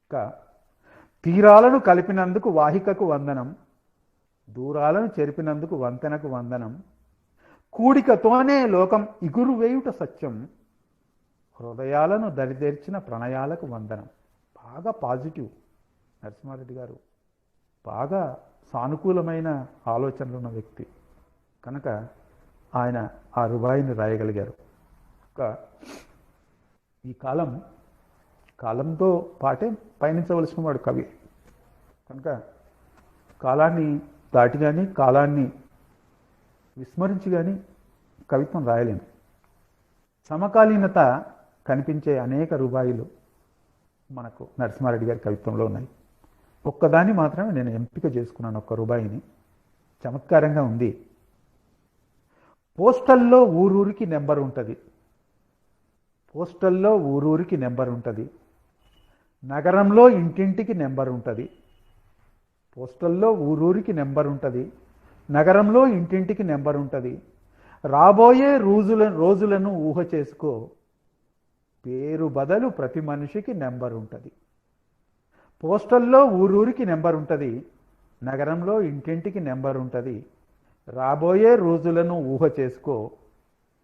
ఇంకా తీరాలను కలిపినందుకు వాహికకు వందనం, దూరాలను చెరిపినందుకు వంతెనకు వందనం, కూడికతోనే లోకం ఇగురు వేయుట సత్యం, హృదయాలను దరిదేర్చిన ప్రణయాలకు వందనం. బాగా పాజిటివ్ నరసింహారెడ్డి గారు, బాగా సానుకూలమైన ఆలోచనలు ఉన్న వ్యక్తి కనుక ఆయన ఆ రుబాయిని రాయగలిగారు. ఇంకా ఈ కాలంతో పాటే పయనించవలసిన వాడు కవి కనుక కాలాన్ని దాటి కానీ కాలాన్ని విస్మరించి కానీ కవిత్వం రాయలేము. సమకాలీనత కనిపించే అనేక రుబాయిలు మనకు నరసింహారెడ్డి గారి కవిత్వంలో ఉన్నాయి. ఒక్కదాన్ని మాత్రమే నేను ఎంపిక చేసుకున్నాను, ఒక్క రుబాయిని. చమత్కారంగా ఉంది. పోస్టల్లో ఊరూరికి నెంబర్ ఉంటుంది, పోస్టల్లో ఊరూరికి నెంబర్ ఉంటుంది, నగరంలో ఇంటింటికి నెంబర్ ఉంటుంది. పోస్టల్లో ఊరూరికి నెంబర్ ఉంటుంది, నగరంలో ఇంటింటికి నెంబర్ ఉంటుంది. రాబోయే రోజులను ఊహ చేసుకో, పేరు బదులు ప్రతి మనిషికి నెంబర్ ఉంటుంది. పోస్టల్లో ఊరూరికి నెంబర్ ఉంటుంది, నగరంలో ఇంటింటికి నెంబర్ ఉంటుంది. రాబోయే రోజులను ఊహ చేసుకో,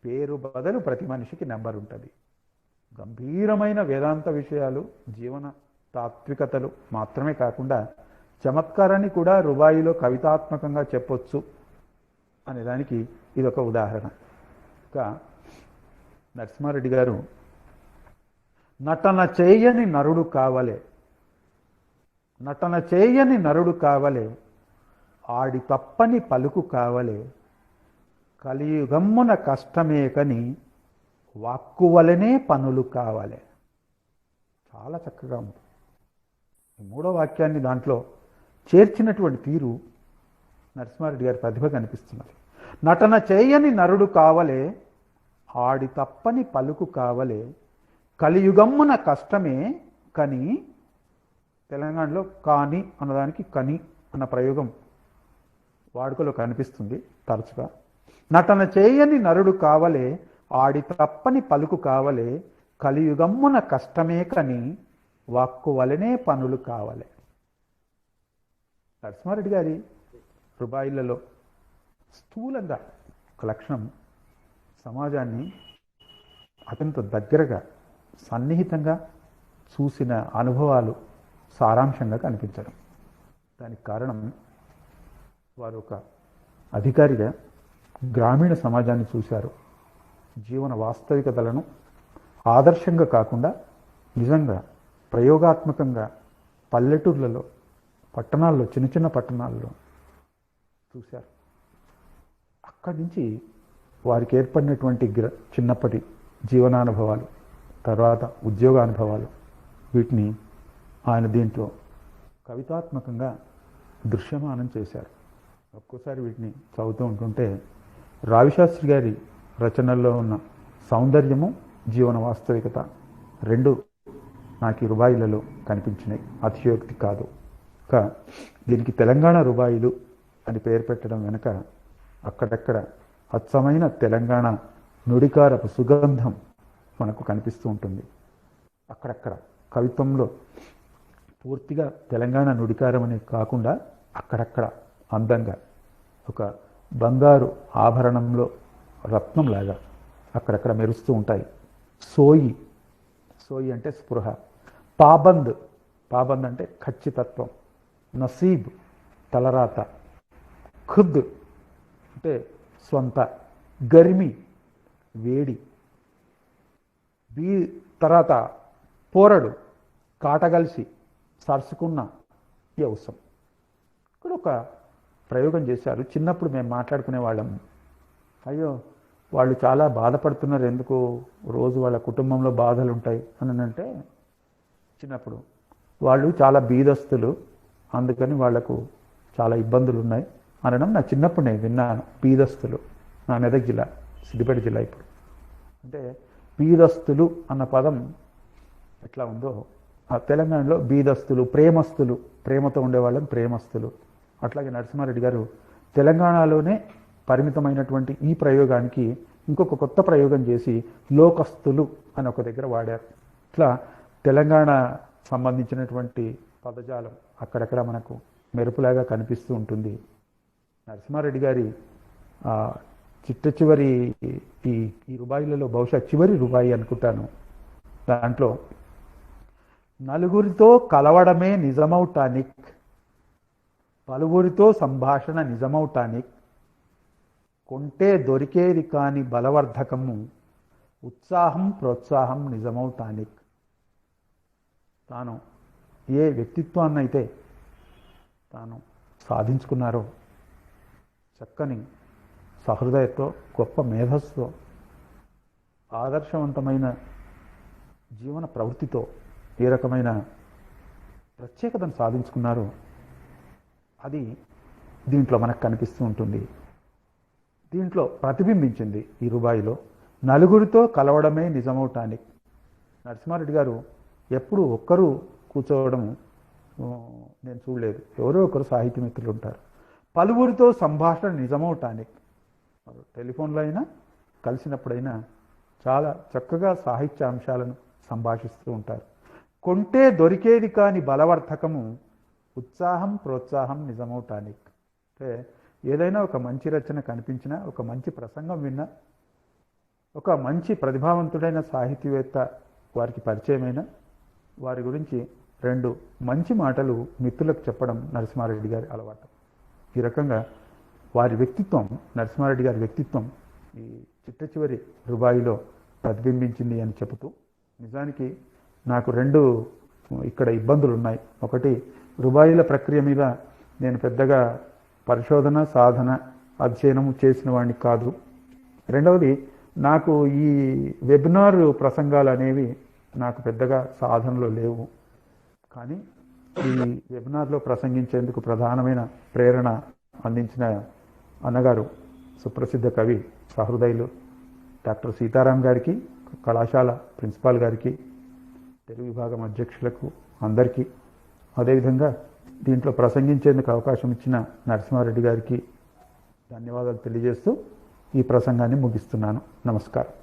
పేరు బదులు ప్రతి మనిషికి నెంబర్ ఉంటుంది. గంభీరమైన వేదాంత విషయాలు, జీవన తాత్వికతలు మాత్రమే కాకుండా చమత్కారాన్ని కూడా రుబాయిలో కవితాత్మకంగా చెప్పొచ్చు అనే దానికి ఇదొక ఉదాహరణ. ఇంకా నరసింహారెడ్డి గారు నటన చేయని నరుడు కావలే, నటన చేయని నరుడు కావలే, ఆడి తప్పని పలుకు కావలే, కలియుగమ్మున కష్టమే కని వాక్కు వలనే పనులు కావాలి. చాలా చక్కగా ఉంది. ఈ మూడో వాక్యాన్ని దాంట్లో చేర్చినటువంటి తీరు నరసింహారెడ్డి గారి ప్రతిభ కనిపిస్తున్నది. నటన చేయని నరుడు కావలే, ఆడి తప్పని పలుకు కావలే, కలియుగమ్మున కష్టమే కని. తెలంగాణలో కాని అన్నదానికి కని అన్న ప్రయోగం వాడుకలో కనిపిస్తుంది తరచుగా. నటన చేయని నరుడు కావలే, ఆడి తప్పని పలుకు కావలే, కలియుగమ్మున కష్టమే కని, వాక్కు వలనే పనులు కావలే. నరసింహారెడ్డి గారి రుబాయిలలో స్థూలంగా ఒక లక్షణం సమాజాన్ని అత్యంత దగ్గరగా సన్నిహితంగా చూసిన అనుభవాలు సారాంశంగా కనిపించడం. దానికి కారణం వారు ఒక అధికారిగా గ్రామీణ సమాజాన్ని చూశారు. జీవన వాస్తవికతలను ఆదర్శంగా కాకుండా నిజంగా ప్రయోగాత్మకంగా పల్లెటూర్లలో, పట్టణాల్లో, చిన్న చిన్న పట్టణాల్లో చూశారు. అక్కడి నుంచి వారికి ఏర్పడినటువంటి చిన్నప్పటి జీవనానుభవాలు, తర్వాత ఉద్యోగానుభవాలు, వీటిని ఆయన దీంట్లో కవితాత్మకంగా దృశ్యమానం చేశారు. ఒక్కోసారి వీటిని చదువుతూ ఉంటుంటే రావిశాస్త్రి గారి రచనల్లో ఉన్న సౌందర్యము, జీవన వాస్తవికత రెండు నాకు ఈ రుబాయిలలో కనిపించినాయి. అతిశయోక్తి కాదు. దీనికి తెలంగాణ రుబాయిలు అని పేరు పెట్టడం వెనుక అక్కడక్కడ అచ్చమైన తెలంగాణ నుడికారపు సుగంధం మనకు కనిపిస్తూ ఉంటుంది. అక్కడక్కడ కవిత్వంలో పూర్తిగా తెలంగాణ నుడికారం అనే కాకుండా అక్కడక్కడ అందంగా ఒక బంగారు ఆభరణంలో రత్నంలాగా అక్కడక్కడ మెరుస్తూ ఉంటాయి. సోయి, సోయి అంటే స్పృహ. పాబంద్, పాబంద్ అంటే ఖచ్చితత్వం. నసీబ్ తలరాత. ఖుద్ అంటే స్వంత. గర్మి వేడి. తర్వాత పోరడు కాటగలిసి సరుసుకున్న యవసం. ఇక్కడ ఒక ప్రయోగం చేశారు. చిన్నప్పుడు మేము మాట్లాడుకునే వాళ్ళం, అయ్యో వాళ్ళు చాలా బాధపడుతున్నారు, ఎందుకు రోజు వాళ్ళ కుటుంబంలో బాధలు ఉంటాయి అని అంటే, చిన్నప్పుడు వాళ్ళు చాలా బీదస్తులు, అందుకని వాళ్లకు చాలా ఇబ్బందులు ఉన్నాయి అనడం నా చిన్నప్పుడు నేను విన్నాను. బీదస్తులు, నా మెదక్ జిల్లా, సిద్దిపేట జిల్లా. ఇప్పుడు అంటే బీదస్తులు అన్న పదం ఎట్లా ఉందో ఆ తెలంగాణలో బీదస్తులు, ప్రేమస్తులు, ప్రేమతో ఉండేవాళ్ళని ప్రేమస్తులు. అట్లాగే నరసింహారెడ్డి గారు తెలంగాణలోనే పరిమితమైనటువంటి ఈ ప్రయోగానికి ఇంకొక కొత్త ప్రయోగం చేసి లోకస్తులు అని ఒక దగ్గర వాడారు. ఇట్లా తెలంగాణ సంబంధించినటువంటి పదజాలం అక్కడక్కడ మనకు మెరుపులాగా కనిపిస్తూ ఉంటుంది. నరసింహారెడ్డి గారి చిట్ట చివరి ఈ రుబాయిలలో బహుశా చివరి రుబాయి అనుకుంటాను. దాంట్లో నలుగురితో కలవడమే నిజమౌటానిక్, పలువురితో సంభాషణ నిజమౌటానిక్, కొంటే దొరికేది కాని బలవర్ధకము, ఉత్సాహం ప్రోత్సాహం నిజమౌటానిక్. తాను ఏ వ్యక్తిత్వాన్నైతే తాను సాధించుకున్నారో, చక్కని సహృదయతో, గొప్ప మేధస్సుతో, ఆదర్శవంతమైన జీవన ప్రవృత్తితో ఏ రకమైన ప్రత్యేకతను సాధించుకున్నారో అది దీంట్లో మనకు కనిపిస్తూ ఉంటుంది. దీంట్లో ప్రతిబింబించింది ఈ రుబాయిలో. నలుగురితో కలవడమే నిజమౌటానిక్. నరసింహారెడ్డి గారు ఎప్పుడు ఒక్కరు కూర్చోవడం నేను చూడలేదు. ఎవరో ఒకరు సాహిత్య మిత్రులు ఉంటారు. పలువురితో సంభాషణ నిజమౌటానిక్. టెలిఫోన్లో అయినా కలిసినప్పుడైనా చాలా చక్కగా సాహిత్య అంశాలను సంభాషిస్తూ ఉంటారు. కొంటే దొరికేది కాని బలవర్ధకము, ఉత్సాహం ప్రోత్సాహం నిజమౌటానిక్. అంటే ఏదైనా ఒక మంచి రచన కనిపించినా, ఒక మంచి ప్రసంగం విన్నా, ఒక మంచి ప్రతిభావంతుడైన సాహితీవేత్త వారికి పరిచయమైన వారి గురించి రెండు మంచి మాటలు మిత్రులకు చెప్పడం నరసింహారెడ్డి గారి అలవాటు. ఈ రకంగా వారి వ్యక్తిత్వం, నరసింహారెడ్డి గారి వ్యక్తిత్వం ఈ చిట్ట చివరి రుబాయిలో ప్రతిబింబించింది అని చెబుతూ, నిజానికి నాకు రెండు ఇక్కడ ఇబ్బందులు ఉన్నాయి. ఒకటి, రుబాయిల ప్రక్రియ మీద నేను పెద్దగా పరిశోధన, సాధన, అధ్యయనం చేసిన వాడిని కాదు. రెండవది, నాకు ఈ వెబినార్ ప్రసంగాలు అనేవి నాకు పెద్దగా సాధనలో లేవు. కానీ ఈ వెబినార్లో ప్రసంగించేందుకు ప్రధానమైన ప్రేరణ అందించిన అన్నగారు సుప్రసిద్ధ కవి సహృదయులు డాక్టర్ సీతారాం గారికి, కళాశాల ప్రిన్సిపాల్ గారికి, తెలుగు విభాగం అధ్యక్షులకు అందరికీ, అదేవిధంగా దీంట్లో ప్రసంగించేందుకు అవకాశం ఇచ్చిన నరసింహారెడ్డి గారికి ధన్యవాదాలు తెలియజేస్తూ ఈ ప్రసంగాన్ని ముగిస్తున్నాను. నమస్కారం.